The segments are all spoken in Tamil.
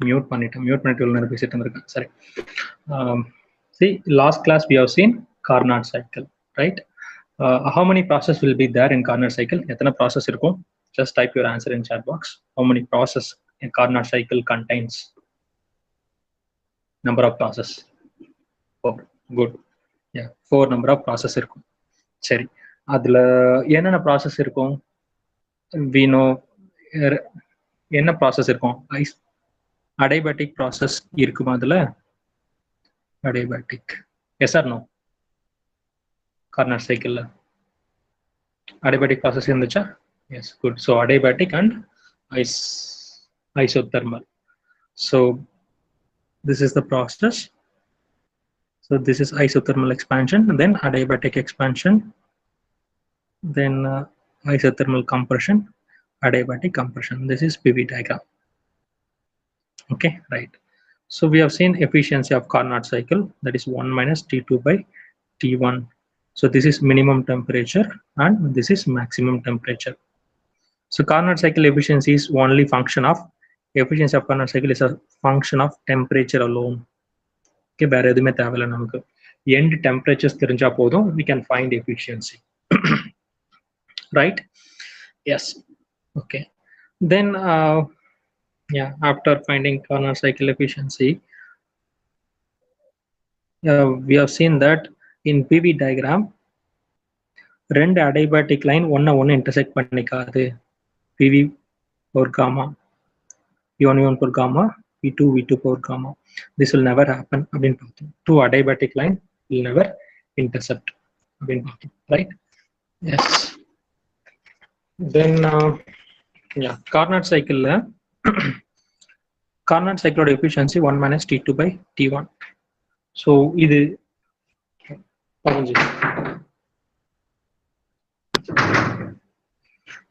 mute பண்ணிட்டு பேசிட்டு இருந்திருக்கேன். சரி. See, last class we have seen Carnot cycle, right? How many process will be there in Carnot cycle? எத்தனை process இருக்கும்? Just type your answer in chat box. How many process a Carnot cycle contains? Number of process. 4. Good. Yeah, 4 number of process இருக்கும். சரி, அதுல என்னென்ன process இருக்கும்? We know என்ன process இருக்கும்? Adiabatic process இருக்குமா அதுல? Adiabatic. Yes or no? Carnot cycle. Adiabatic process இருந்துச்சா? Yes, good. So adiabatic and isothermal. So this is the process. So this is isothermal expansion, and then adiabatic expansion, then isothermal compression, adiabatic compression. This is PV diagram. Okay, right. So we have seen efficiency of Carnot cycle, that is 1 minus T2 by T1. So this is minimum temperature and this is maximum temperature. So Carnot cycle efficiency is only function of efficiency of Carnot cycle is a function of temperature alone. Okay, வேற எதுவுமே தேவையில்லை நமக்கு. End temperatures தெரிஞ்சா போதும், we can find efficiency. Right? Yes. Okay. Then yeah, after finding Carnot cycle efficiency, we have seen that in PV diagram ரெண்டு adiabatic line ஒண்ணு intersect பண்ணிக்காது. PV for gamma, P1 for gamma, P2 for gamma. This will never happen. Two adiabatic line will never intercept. Right? Yes. Then yeah, Carnot cycle Carnot cycle efficiency 1 minus T2 by T1. So இது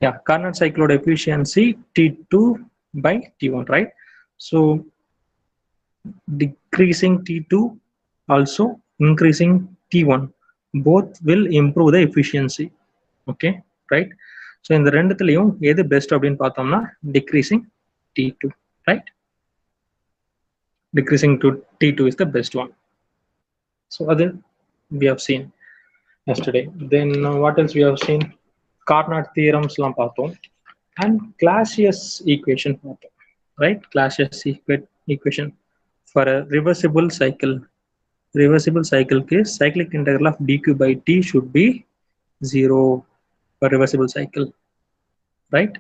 yeah, Carnot cycle efficiency T2 by T1, right? So decreasing T2 also increasing T1, both will improve the efficiency. Okay, right? So இந்த ரெண்டுத்துலயும் எது பெஸ்ட் அப்படின்னு பார்த்தோம்னா decreasing T2, right? Decreasing to T2 is the best one. So other we have seen yesterday. Then what else we have seen? Carnot theorems லாம் பார்த்தோம் and Clausius equation பார்த்தோம், right? Clausius equation for a reversible cycle. Reversible cycle case, cyclic integral of dq by t should be 0 for reversible cycle, right?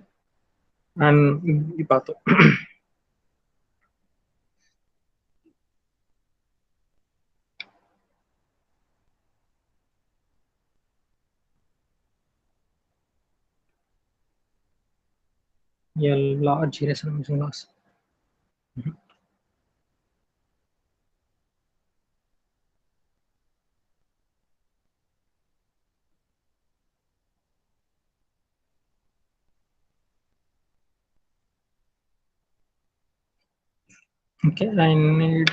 And பார்த்தோம். A large resonance loss. Okay, I need.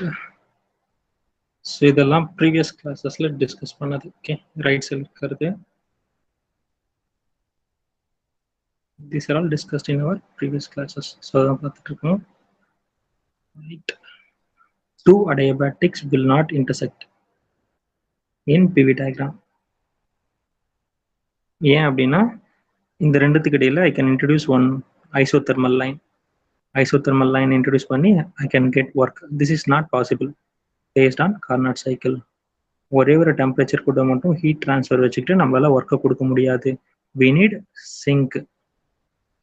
So இதெல்லாம் previous classesல discuss பண்ணது. Okay, right side இருக்கிறது. These are all discussed in our previous classes. So அதான் பார்த்துட்டு இருக்கோம். Right. Two adiabatics will not intersect in PV diagram. ஏன் அப்படின்னா இந்த ரெண்டுத்துக்கு இடையில I can introduce one isothermal line introduce பண்ணி I can get work. This is not possible based on Carnot cycle. ஒரே ஒரு டெம்பரேச்சர் கூட மட்டும் ஹீட் ட்ரான்ஸ்ஃபர் வச்சுக்கிட்டு நம்மளால ஒர்க்கை கொடுக்க முடியாது. we need sink,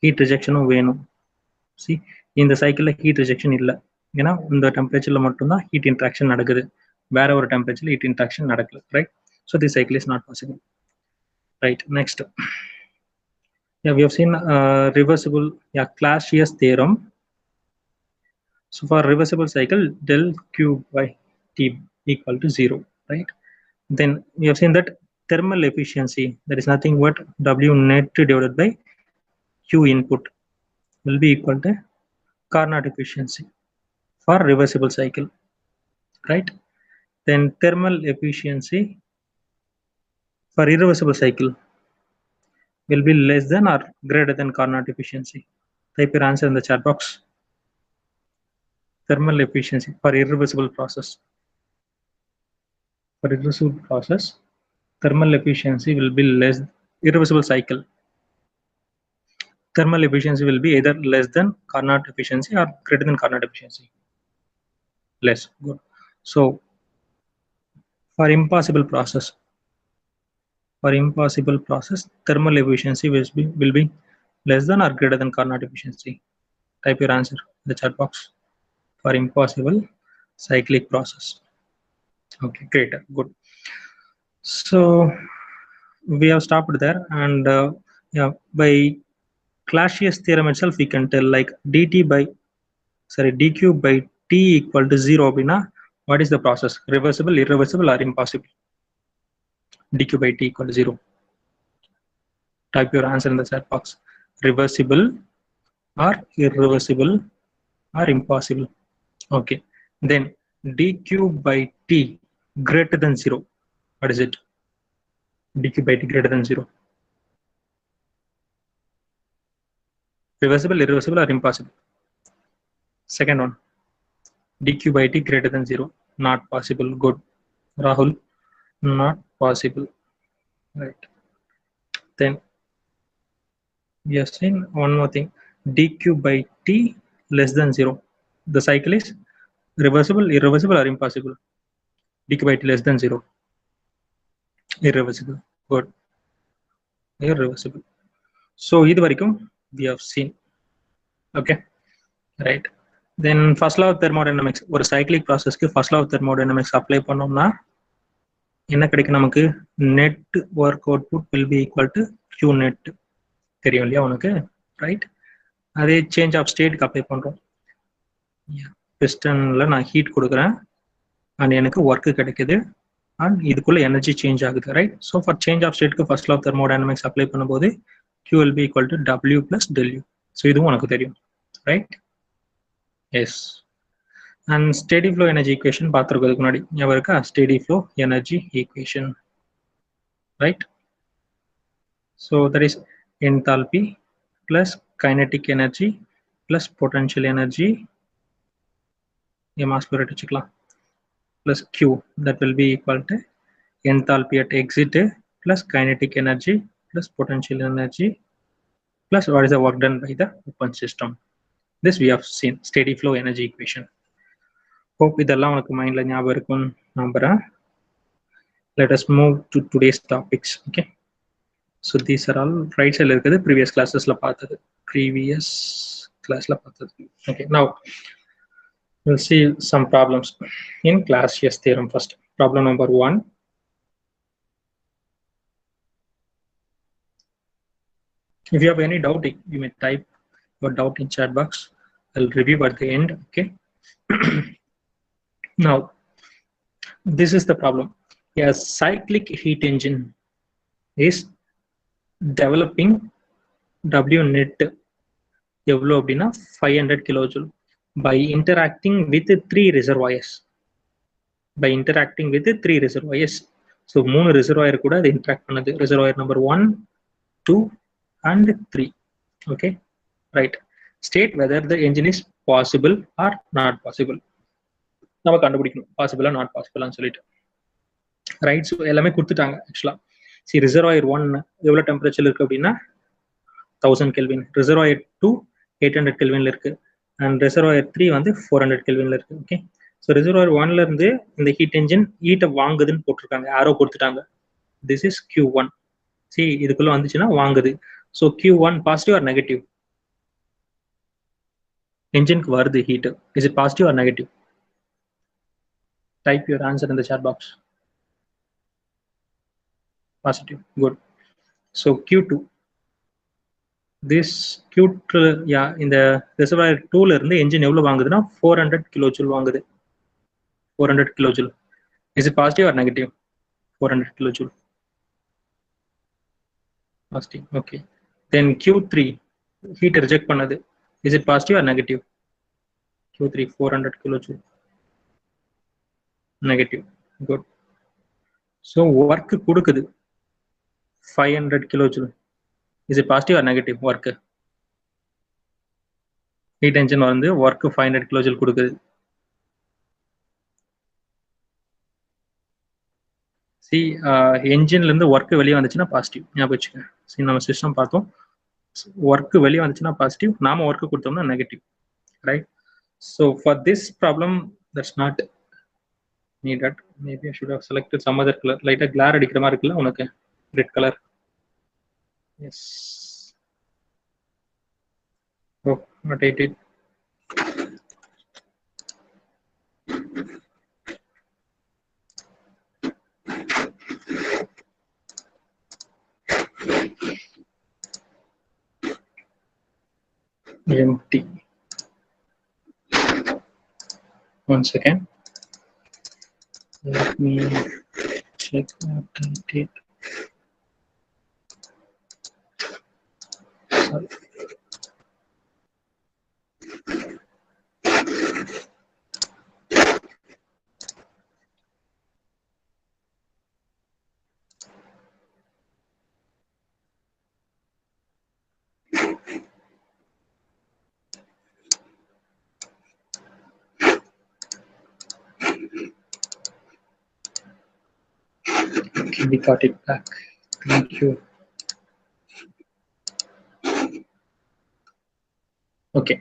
ஹீட் ரிஜெக்ஷனும் வேணும். சி, இந்த சைக்கிளில் ஹீட் ரிஜெக்ஷன் இல்லை, ஏன்னா இந்த டெம்பரேச்சரில் மட்டும்தான் ஹீட் இன்ட்ராக்ஷன் நடக்குது, வேற ஒரு டெம்பரேச்சரில் ஹீட் இன்ட்ராக்ஷன் நடக்கல, right? So this cycle is not possible, right? Next, yeah, we have seen reversible, yeah, Clausius theorem. So for reversible cycle, del Q by T equal to 0, right? Then we have seen that thermal efficiency, that is nothing but W net divided by Q input, will be equal to Carnot efficiency for reversible cycle, right? Then thermal efficiency for irreversible cycle will be less than or greater than Carnot efficiency. Type your answer in the chat box. thermal efficiency for irreversible process. For irreversible process, thermal efficiency will be less. Irreversible cycle, thermal efficiency will be either less than Carnot efficiency or greater than Carnot efficiency. Less. Good. So for impossible process, thermal efficiency will be less than or greater than Carnot efficiency. Type your answer in the chat box for impossible cyclic process. Okay, great, good. So we have stopped there, and yeah, by Clausius theorem itself, we can tell like dq by t equal to 0 அப்படின்னா what is the process? Reversible, irreversible, or impossible? dq by t equal to 0. Type your answer in the chat box. Reversible or irreversible or impossible? Okay. Then dq by t greater than 0. What is it? dq by t greater than 0. Reversible, irreversible, or impossible? Second one. dq by t greater than 0. Not possible. Good. Rahul, not possible. Right. Then we have seen one more thing. dq by t less than 0. The cycle is reversible, irreversible, or impossible? dq by t less than 0. Irreversible. Good. Irreversible. So இது வரைக்கும் we have seen. Okay. Right. Then first law of thermodynamics, ஒரு cyclic processக்கு first law of thermodynamics apply பண்ணோம்னா என்ன கிடைக்கும் நமக்கு? net work output will be equal to q net. தெரியும் இல்லையா உனக்கு? ரைட். அதே சேஞ்ச் ஆஃப் ஸ்டேட்க்கு அப்ளை பண்றோம். பிஸ்டன்ல நான் ஹீட் கொடுக்குறேன் அண்ட் எனக்கு ஒர்க் கிடைக்குது அண்ட் இதுக்குள்ள எனர்ஜி சேஞ்ச் ஆகுது, right? So for change of ஸ்டேட்க்கு first law of thermodynamics apply பண்ணும்போது Q will be equal to W plus del U. So இதுவும் உனக்கு தெரியும், right? Yes. And steady flow energy equation பார்த்துருக்கிறதுக்கு முன்னாடி ஞாபகம் இருக்கா? Steady flow energy equation, right? So that is enthalpy plus kinetic energy plus potential energy mass flow rate plus Q, that will be equal to enthalpy at exit plus kinetic energy plus potential energy plus what is the work done by the open system. This we have seen steady flow energy equation. Hope இதெல்லாம் உங்களுக்கு மைண்ட்ல ஞாபகம் இருக்கும்னு நம்புறேன். Let us move to today's topics. Okay, so these are all right side இருக்குது previous classesல பார்த்தது. Okay, now we'll see some problems in Clausius theorem first. Problem number 1. If you have any doubt, you may type your doubt in chat box. I'll review at the end. Okay. Now, this is the problem. A cyclic heat engine is developing W net எவ்வளோ அப்படின்னா 500 kilojoule by interacting with 3 reservoirs. So 3 reservoir கூட அது interact பண்ணுது. Reservoir number 1, 2 and 3. Okay, right. State whether the engine is possible or not possible. நம்ம கண்டுபிடிக்கணும் possible or not possible னு சொல்லிட்டு, ரைட்? ஸோ எல்லாமே கொடுத்துட்டாங்க ஆக்சுவலா. சரி, ரிசர்வாயர் 1 எவ்வளோ டெம்பரேச்சர் இருக்கு அப்படின்னா 1000 கெல்வின், ரிசர்வாயர் 2 800 கெல்வின்ல இருக்கு அண்ட் ரிசர்வாயர் 3 வந்து 400 கெல்வின்ல இருக்கு. ஓகே, ஸோ ரிசர்வாயர் 1ல இருந்து இந்த ஹீட் என்ஜின் ஹீட்டை வாங்குதுன்னு போட்டிருக்காங்க, ஆரோ கொடுத்துட்டாங்க. This is Q1. சரி, இதுக்குள்ள வந்துச்சுன்னா வாங்குது. So Q1 positive or negative? என்ஜினுக்கு வருது heat. Is it positive or negative? Type your answer in the chat box. Positive. Good. So Q2. This Q2, yeah, in the reservoir 2 ல இருந்து engine எவ்வளவு வாங்குதுன்னா 400 kilojoule வாங்குது. 400 kilojoule. Is it positive or negative? 400 kilojoule. Positive. Okay. Then Q3 heat reject பண்ணது. Is it positive or negative? Q3 400 kilojoule. Negative. Good. So work கொடுக்குது 500 kilojoule. Is it positive or negative? Work. Heat engine வந்து work 500 kilojoule கொடுக்குது. சி என்ஜின்ல இருந்து ஒர்க் வெளியே வந்துச்சுன்னா பாசிட்டிவ் ஞாபகம் வச்சுக்கோங்க. சரி நம்ம சிஸ்டம் பார்த்தோம், ஒர்க் வெளியே வந்துச்சுன்னா பாசிட்டிவ், நாம ஒர்க் கொடுத்தோம்னா negative, right? So for this problem that's not needed. Maybe I should have selected some other color. லைட்டா glare அடிக்கிற மாதிரி இருக்குல்ல உனக்கு, red colour. Yes. Oh what I did. Empty. One second. Let me check what I did. Sorry. Okay, we got it back. Thank you. Okay.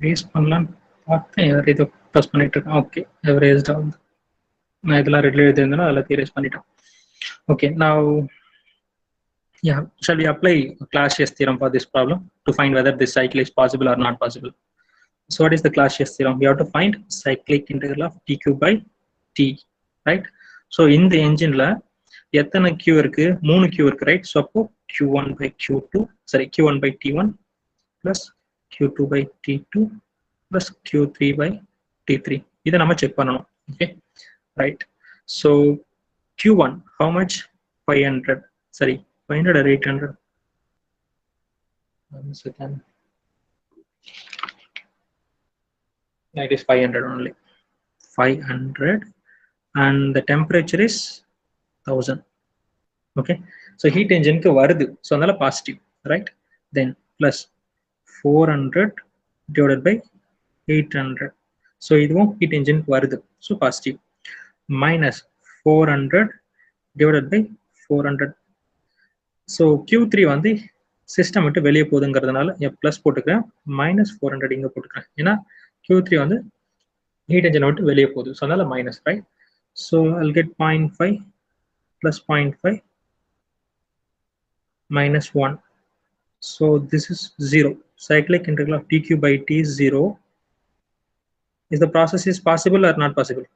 Erase பண்ணலாம் பார்த்தேன், யார் ஏதோ ப்ரெஸ் பண்ணிட்டு இருக்கேன். ஓகே, எவரேஸ்ட் ஆகுது. நான் இதெல்லாம் ரெடியில் எழுதியிருந்தேன்னா அதில் erase பண்ணிட்டோம். Okay, now yeah, shall we apply Clausius theorem for this problem to find whether this cycle is possible or not possible? So what is the Clausius theorem? We have to find cyclic integral of dq by t, right? So in the engine la எத்தனை q இருக்கு? 3 q இருக்கு, right? So அப்போ q1 by q2, sorry, q1 by t1 plus q2 by t2 plus q3 by t3. இதை நம்ம செக் பண்ணணும். Okay, right? So q1 how much? 500, sorry, 500 or 800? One second. It is 500 only. 500, and the temperature is 1000. Okay, so heat engine க்கு வருது, so அதனால positive, right? Then plus 400 divided by 800, so இதுவும் heat engine க்கு வருது, so positive, minus 400 divided by 400. so q3 வந்து சிஸ்டம் விட்டு வெளியே போகுதுங்கிறதுனால பிளஸ் போட்டுக்கிறேன், மைனஸ் 400 இங்க போட்டுக்கிறேன், ஏன்னா q3 வந்து heat engine விட்டு வெளியே போகுது, so அதனால minus, right? So I'll get 0.5 plus 0.5 minus 1. So this is 0. Cyclic integral of dq by t is 0. Is the process is possible or not possible?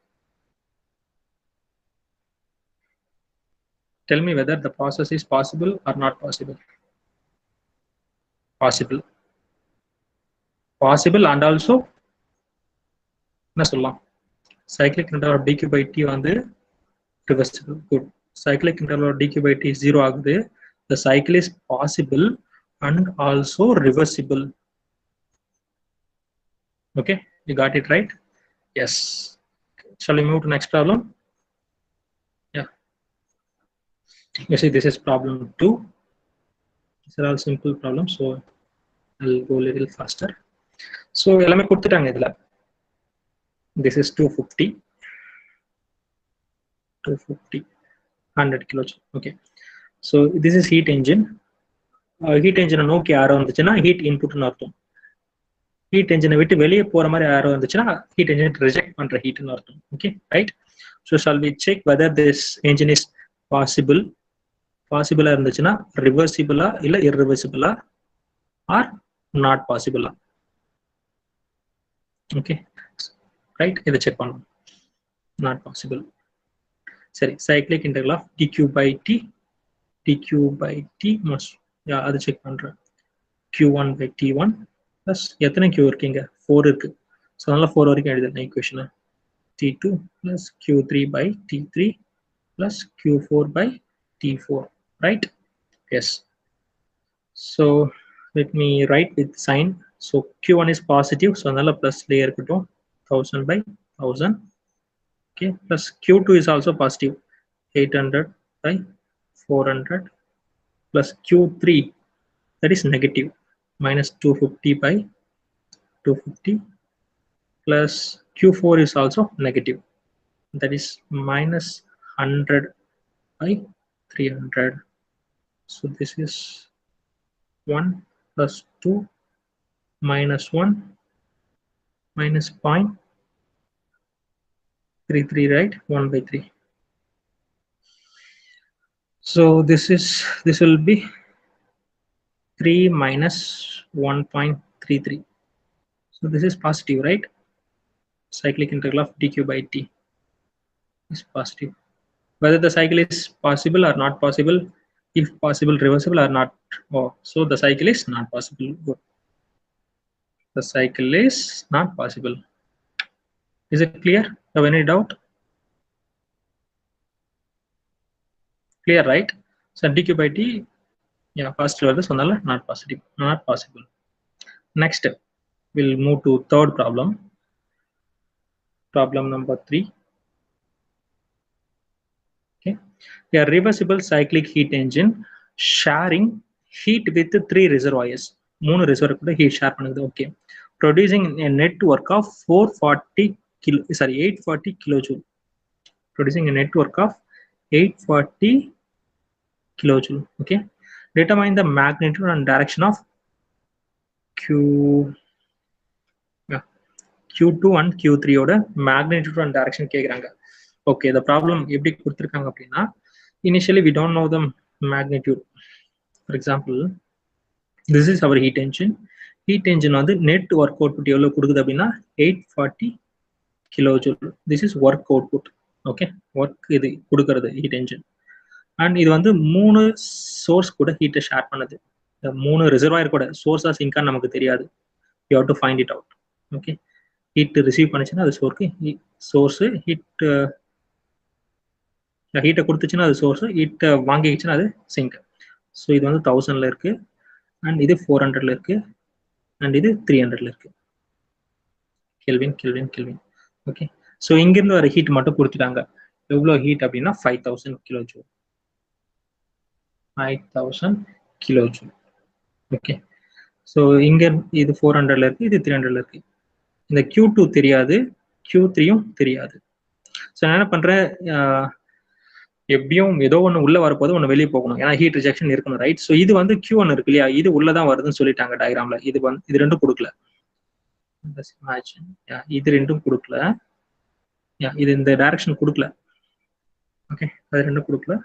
Tell me whether the process is possible or not possible. Possible. Possible and also என்ன சொல்லலாம், cyclic integral of dq by t வந்து reversible. Good. Cyclic integral of dq by t is 0 ஆகுது. The cycle is possible and also reversible. Okay, you got it right? Yes. Shall we move to next problem? Yeah. You see, this is problem 2. These are all simple problems, so I'll go a little faster. So எல்லாமே கொடுத்துட்டாங்க இதுல. This is 250, 100 kilojoule. Okay, so this is heat engine. Heat engine நோக்கி arrow வந்துச்சுன்னா heat input ன்னு அர்த்தம். heat engine விட்டு வெளியே போற மாதிரி arrow வந்துச்சுன்னா heat engine reject பண்ற heat ன்னு அர்த்தம். Okay, right? So shall we check whether this engine is possible? Possible இருந்துச்சுன்னா reversible இல்ல irreversible or not possible? Okay, right? இதை செக் பண்ணலாம். Not possible. சரி, cyclic integral of dq by t must, yeah, அது செக் பண்றேன். q1 by t1 plus எத்தனை q இருக்கீங்க? 4 இருக்கு, so அதனால 4 வரைக்கும் எழுதுறேன் ஈக்குவேஷனை. t2 plus q3 by t3 plus q4 by t4, right? Yes. So let me write with sign. So q1 is positive, so அதனால plus layer இருக்கட்டும், 1000 by 1000. Okay, plus q2 is also positive, 800 by 400 plus q3, that is negative, minus 250 by 250 plus Q4 is also negative. That is minus 100 by 300. So this is 1 plus 2 minus 1 minus 0.33, right? 1 by 3. So this will be 3 minus 1.33. So this is positive, right? Cyclic integral of dq by t is positive. Whether the cycle is possible or not possible, if possible reversible or not. Oh, so the cycle is not possible. Good. The cycle is not possible. Is it clear? Have any doubt? Clear, right? So dq by t, yeah, positive, so not positive, not possible. Next, we'll move to third problem. Problem number 3. Okay, a reversible cyclic heat engine sharing heat with 3 reservoirs. 3 reservoir கூட heat share பண்ணுது. Okay, producing a network of 840 kilojoule. Producing a network of 840 kilojoule. Okay, determine the magnitude and direction of Q2 and Q3 ஓட magnitude and direction கேக்குறாங்க. Okay, the problem எப்படி கொடுத்திருக்காங்க அப்படின்னா, initially we don't know the magnitude. For example, this is our heat engine. Heat engine வந்து net work output எவ்வளவு கொடுக்குது அப்படின்னா 840 kilojoule. This is work output. Okay, work இது கொடுக்கிறது heat engine. And இது வந்து 3 source கூட heat ஷேர் பண்ணுது. இந்த 3 reservoir கூட source சிங்கா நமக்கு தெரியாது. You have to find it out. Okay, heat receive பண்ணிச்சுன்னா அது source heat ஹீட்டை கொடுத்துச்சுன்னா அது சோர்ஸ், ஹீட்டை வாங்கிச்சுன்னா அது சிங்க். ஸோ இது வந்து 1000ல இருக்கு, அண்ட் இது 400ல இருக்கு, அண்ட் இது 300ல இருக்கு. Kelvin kelvin kelvin. Okay, so இங்கிருந்து வர ஹீட் மட்டும் கொடுத்துட்டாங்க. எவ்வளோ ஹீட் அப்படின்னா 5000 கிலோஜூல். 5000 கிலோஜூல். ஓகே, ஸோ இங்க இது 400ல இருக்கு, இது 300ல இருக்கு. இந்த Q2 தெரியாது, Q3யும் தெரியாது. ஸோ நான் என்ன பண்றேன், எப்படியும் ஏதோ ஒன்று உள்ள வரப்போது ஒன்று வெளியே போகணும், ஏன்னா ஹீட் ரிஜெக்ஷன் இருக்கணும், ரைட்? ஸோ இது வந்து Q1 இருக்கு இல்லையா, இது உள்ளதான் வருதுன்னு சொல்லிட்டாங்க டயக்ராம்ல. இது ரெண்டும் கொடுக்கல, இது ரெண்டும் கொடுக்கல, இது இந்த டைரக்ஷன் கொடுக்கல. ஓகே, அது ரெண்டும் கொடுக்கல,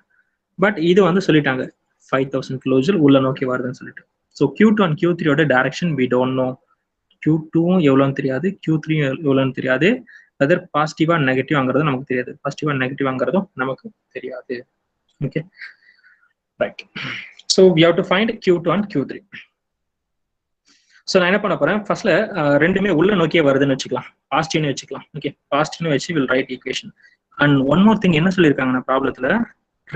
பட் இது வந்து சொல்லிட்டாங்க 5000 கிலோஜூல் உள்ள நோக்கி வருதுன்னு சொல்லிட்டு. ஸோ Q2 அண்ட் Q3யோட டைரக்ஷன் வி டோன்ட் நோ. Q2வும் எவ்வளோன்னு தெரியாது, Q3யும் எவ்வளோன்னு தெரியாது, வெதர் பாசிட்டிவா நெகட்டிவாங்கிறது நமக்கு தெரியாது, பாசிட்டிவா நெகட்டிவாங்கிறதும் நமக்கு தெரியாது. Okay, right. So we have to find Q2 and Q3. So நான் என்ன பண்ண போறேன், ஃபர்ஸ்ட்ல ரெண்டுமே உள்ள நோக்கியே வருதுன்னு வச்சுக்கலாம், பாசிட்டிவ்னு வச்சுக்கலாம். ஓகே, பாசிட்டிவ்னு வச்சு will write equation. And one more thing என்ன சொல்லியிருக்காங்கன்னா ப்ராப்ளத்துல,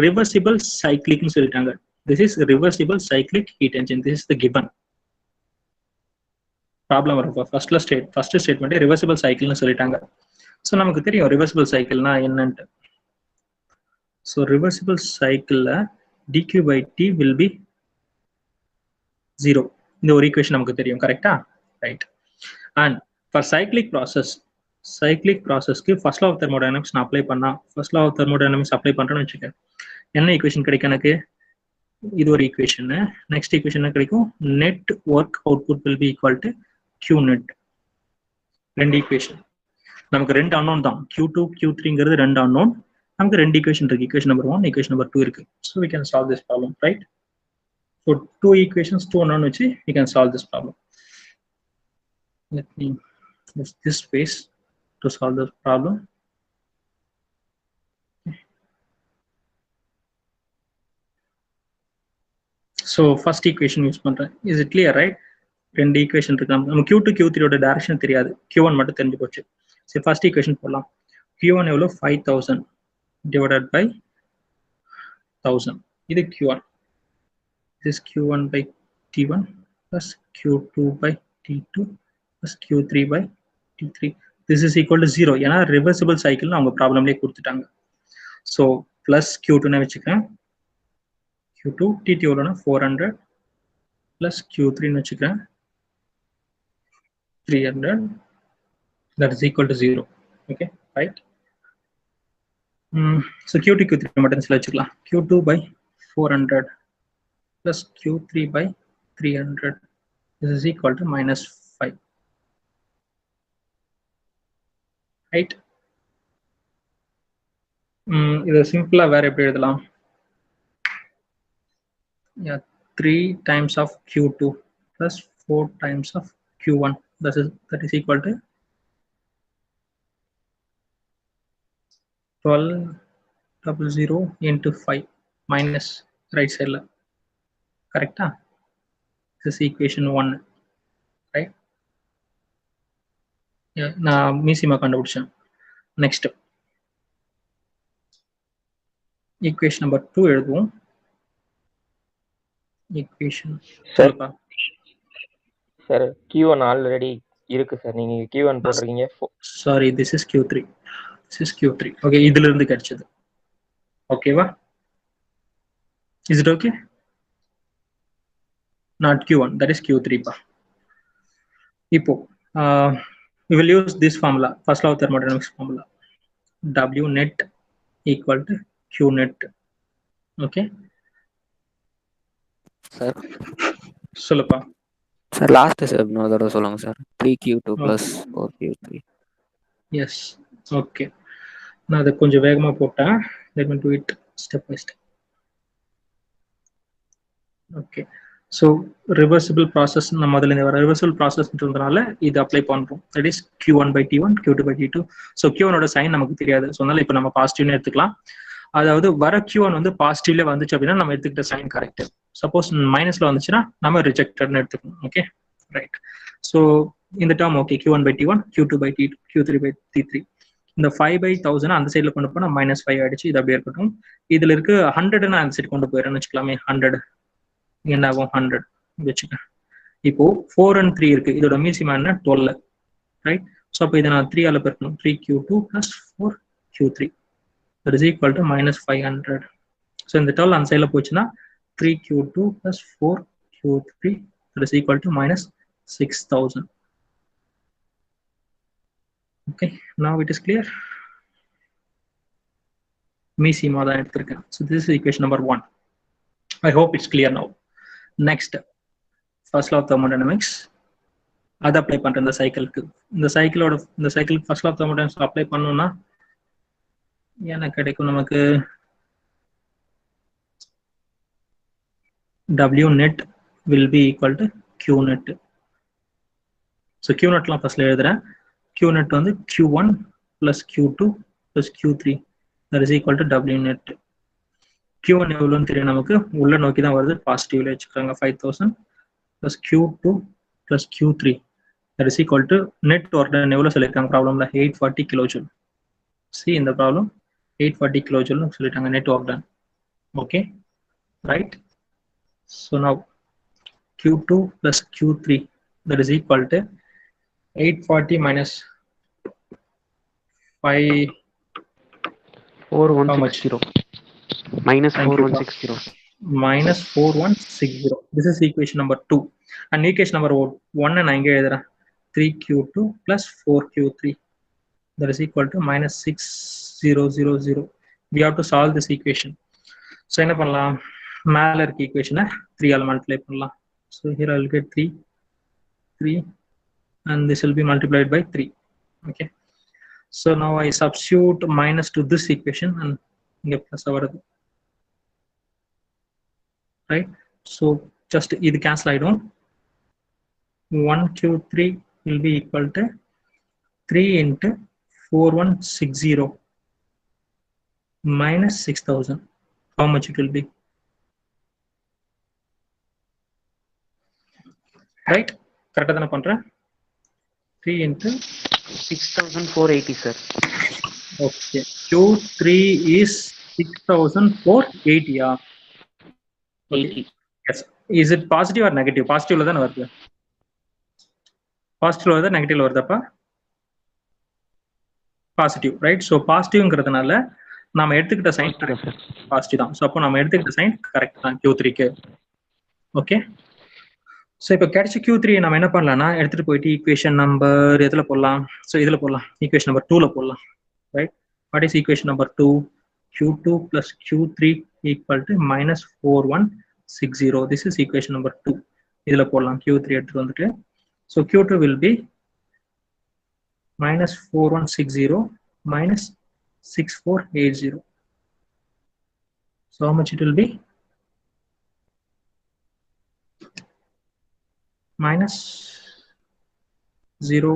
ரிவர்சிபிள் சைக்ளிக்னு சொல்லிட்டாங்க. This is reversible cyclic heat engine. This is the given problem வரும். ஃபர்ஸ்ட் ஸ்டேட்மெண்ட் ரிவர்சிபிள் சைக்கிள்னு சொல்லிட்டாங்க. ஸோ நமக்கு தெரியும் ரிவர்சிபிள் சைக்கிள்னா என்னன்ட்டு. ஸோ ரிவர்சிபிள் சைக்கிள்ல dq by t will be 0. இந்த ஒரு ஈக்குவேஷன் நமக்கு தெரியும், கரெக்டா? ரைட். அண்ட் ஃபார் சைக்ளிக் ப்ராசஸ்க்கு ஃபர்ஸ்ட் லா ஆஃப் தெர்மோடைனமிக்ஸ் நான் அப்ளை பண்ணா, first law of thermodynamics apply பண்றேன்னு வச்சுக்க, என்ன ஈக்குவேஷன் கிடைக்கும் எனக்கு? இது ஒரு ஈக்குவேஷன். நெக்ஸ்ட் ஈக்குவேஷன் என்ன கிடைக்கும்? Net work output will be equal to Q net. ரெண்டு ஈக்குவேஷன் நமக்கு, ரெண்டு அன்னோன் தான். Q2 Q3ங்கிறது ரெண்டு அன்னோன். நமக்கு ரெண்டு ஈக்குவேஷன் இருக்கு, ஈக்குவேஷன் நம்பர் 1, ஈக்குவேஷன் நம்பர் 2 இருக்கு. So we can solve this problem, right? So 2 equations, 2 unknown வச்சு we can solve this problem. Let me use this space to solve this problem. So first equation use பண்றேன். Is it clear, right? ரெண்டு ஈக்குவேஷன் இருக்கு. நம்ம Q2 Q3யோட டைரக்ஷன் தெரியாது, Q1 மட்டும் தெரிஞ்சு போச்சு. சரி, ஃபர்ஸ்ட் ஈக்குவேஷன் போடலாம். Q1 எவ்வளோ? 5000 divided by 1000. இது Q1. This Q1 by T1 plus Q2 by T2 plus Q3 by T3. This is equal to 0. ஏன்னா ரிவர்சிபிள் சைக்கிள்னு அவங்க ப்ராப்ளம்லேயே கொடுத்துட்டாங்க. ஸோ பிளஸ் Q2 வச்சுக்கிறேன். Q2 T2 எவ்வளோனா 400 plus Q3 வச்சுக்கிறேன் 300 that is equal to 0. Okay, right? So Q2 Q3 மட்டும் சில வச்சுக்கலாம். Q2 by 400 plus Q3 by 300. This is equal to -5. Right? இது சிம்பிளா வேற எப்படி எழுதலாம்? Yeah, 3 times of Q2 plus 4 times of Q1. That is equal to 1200 into 5 minus right side. Correct? This is equation 1. Right? Yeah, நான் மீசிமா கண்டுபிடிச்சேன். Next. Equation number 2 எழுதுவோம். Equation. சொல்லுப்பா. சார் Q1 ஆல்ரெடி இருக்கு சார். நீங்க Q1 போடுறீங்க. Sorry, this is Q3. This is Q3. Okay, இதுல இருந்து கிடைச்சது. ஓகேவா? Is it okay? Not Q1, that is Q3 பா. இப்போ we will use this formula, first law of thermodynamics formula. W net equal to Q net. Okay? Sir சொல்லுப்பா. சார் லாஸ்ட் சார் இன்னொரு தடவை சொல்லுங்க sir. 3Q2 plus 4Q3. Yes. Okay. நான் அதை கொஞ்சம் வேகமா போட்டேன். Let me do it step by step. Okay. So reversible process நம்ம முதல்ல இந்த reversible processன்றதுனால இது அப்ளை பண்றோம். That is Q1 by T1, Q2 by T2. So Q1 ஓட சைன் நமக்கு தெரியாது. ஸோ அதனால இப்போ நம்ம பாசிட்டிவ்னு எடுத்துக்கலாம். அதாவது வர Q1 வந்து பாசிட்டிவ்ல வந்துச்சு அப்படின்னா நம்ம எடுத்துக்கிட்ட சைன் கரெக்ட். சப்போஸ் மைனஸ்ல வந்துச்சுன்னா நம்ம ரிஜெக்டட்னு எடுத்துக்கணும். Okay, right. ஸோ இந்த term okay, Q1 by T1, Q2 by T2, Q3 by T3. இந்த 5/1000 அந்த சைட்ல கொண்டு போனா -5 ஆயிடுச்சு. இது அப்படியே இருக்கட்டும். இதுல இருக்கு 100 நான் அந்த சைடு கொண்டு போயிடுறேன்னு வச்சுக்கலாமே. 100 என்ன ஆகும்? 100 வச்சுக்க. இப்போ 4 and 3 இருக்கு. இதோட மீசிமா என்ன? 12. ரைட். ஸோ அப்போ இதை நான் 3 ஆல பெருக்கணும். 3Q2 plus 4Q3. that is equal to -500. So இந்த 12 அந்த சைட்ல போச்சுன்னா 3Q2 plus 4Q3 that is equal to -6000. Okay, now it is clear. மீசிமா தான் எடுத்திருக்கேன். So this is equation number 1. I hope it's clear now. Next, first law of thermodynamics. அதை அப்ளை பண்றேன் இந்த சைக்கிளுக்கு. இந்த சைக்கிளுக்கு first law of thermodynamics apply பண்ணோம்னா என்ன கிடைக்கும் நமக்கு? W net will be equal to Q net. So Q netலாம் ஃபர்ஸ்ட்ல எழுதுறேன். Q net வந்து Q1 plus Q2 plus Q3 that is equal to W net. Q1 எவ்வளோன்னு தெரியும் நமக்கு, உள்ள நோக்கி தான் வருது, பாசிட்டிவ்ல வச்சுக்கிறாங்க. 5000 plus Q2 plus Q3 that is equal to net work done எவ்வளோ சொல்லியிருக்காங்க ப்ராப்ளம்ல? 840 kilojoule. See in the problem 840 kilojoule சொல்லிட்டாங்க net work done. Okay, right? So now Q2 plus Q3 that is equal to 840 minus 5 4160 minus 4160 minus 4160. This is equation number 2. And equation number 1 and 3Q2 plus 4Q3 that is equal to -6000. We have to solve this equation. So என்ன பண்ணலாம்? மேல இருக்க ஈக்குவேஷனை 3 ஆல மல்டிப்ளை பண்ணலாம். So here I will get 3 and this will be multiplied by 3. Okay, so now I substitute minus to this equation and இங்க plus வருது. Right, so just இது cancel ஆயிடும். 1Q3 will be equal to 3 into 4160 minus 6000. How much it will be? Right, கரெக்டா தான பண்றேன்? 3 into 6480 sir. Okay, Q3 is 6480. Okay. Yes. Is it positive or negative? Positive la dhaan varudha. Positive la varudha, negative la varudha pa? Positive, right? So positive ங்கறதுனால நாம எடுத்துக்கிட்ட சைன் பாசிட்டிவ் தான். சோ அப்போ நாம எடுத்துக்கிட்ட சைன் கரெக்ட் தான் Q3 க்கு. ஓகே, ஸோ இப்போ கிடைச்ச Q3 நம்ம என்ன பண்ணலாம்னா எடுத்துட்டு போயிட்டு ஈக்குவேஷன் நம்பர் எதில் போடலாம்? ஸோ இதில் போடலாம், ஈக்குவேஷன் நம்பர் 2ல போடலாம். Right, what is equation number 2? Q2 plus Q3 equal to minus 4160. This is equation number 2. இதில் போடலாம் Q3 எடுத்துட்டு வந்துட்டு. So Q2 will be minus 4160 minus 6480. So how much it will be? Minus 0.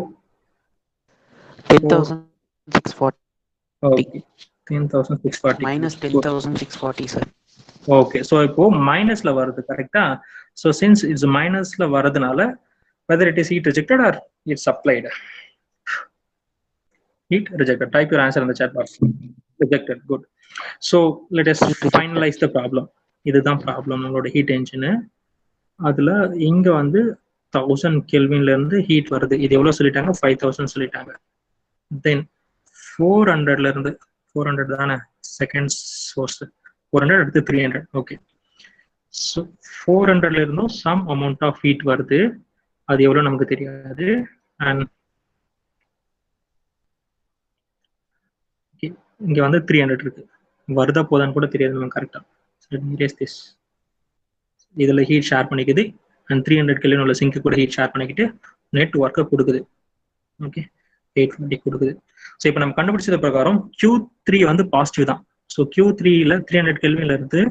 10,640. Okay, 10,640. Minus 10,640, sir. Okay, so இப்போ மைனஸ்ல வருது கரெக்டா? So since it's மைனஸ்ல வரதுனால whether it is heat rejected or it's applied. Heat rejected. Type your answer in the chat box. Rejected. Good. So let us finalize the problem. இதுதான் ப்ராப்ளம். நம்மளோட ஹீட் என்ஜின் அதுல இங்க வந்து 1000 கெல்வின்ல இருந்து ஹீட் வருது. இது எவ்வளவு சொல்லிட்டாங்க? 5000 சொல்லிட்டாங்க. தென் 400ல இருந்து 400 தானே செகண்ட் சோர்ஸ், 400 அடுத்து 300. ஓகே, ஸோ 400ல இருந்தும் சம் அமௌண்ட் ஆஃப் ஹீட் வருது. அது எவ்வளவு நமக்கு தெரியாது. அண்ட் இங்க வந்து 300 இருக்கு. வருதா போதான்னு கூட தெரியாது நமக்கு கரெக்டா. இதுல ஹீட் ஷேர் பண்ணிக்குது அண்ட் 300 கெல்வின் உள்ள சிங்க் கூட ஹீட் ஷேர் பண்ணிக்கிட்டு நெட் ஒர்க்கை கொடுக்குது. ஓகே, 840 கொடுக்குது. ஸோ இப்போ நம்ம கண்டுபிடிச்சது பிரகாரம் Q3 வந்து பாசிட்டிவ் தான். ஸோ Q3ல 300 கெல்வின்ல இருந்து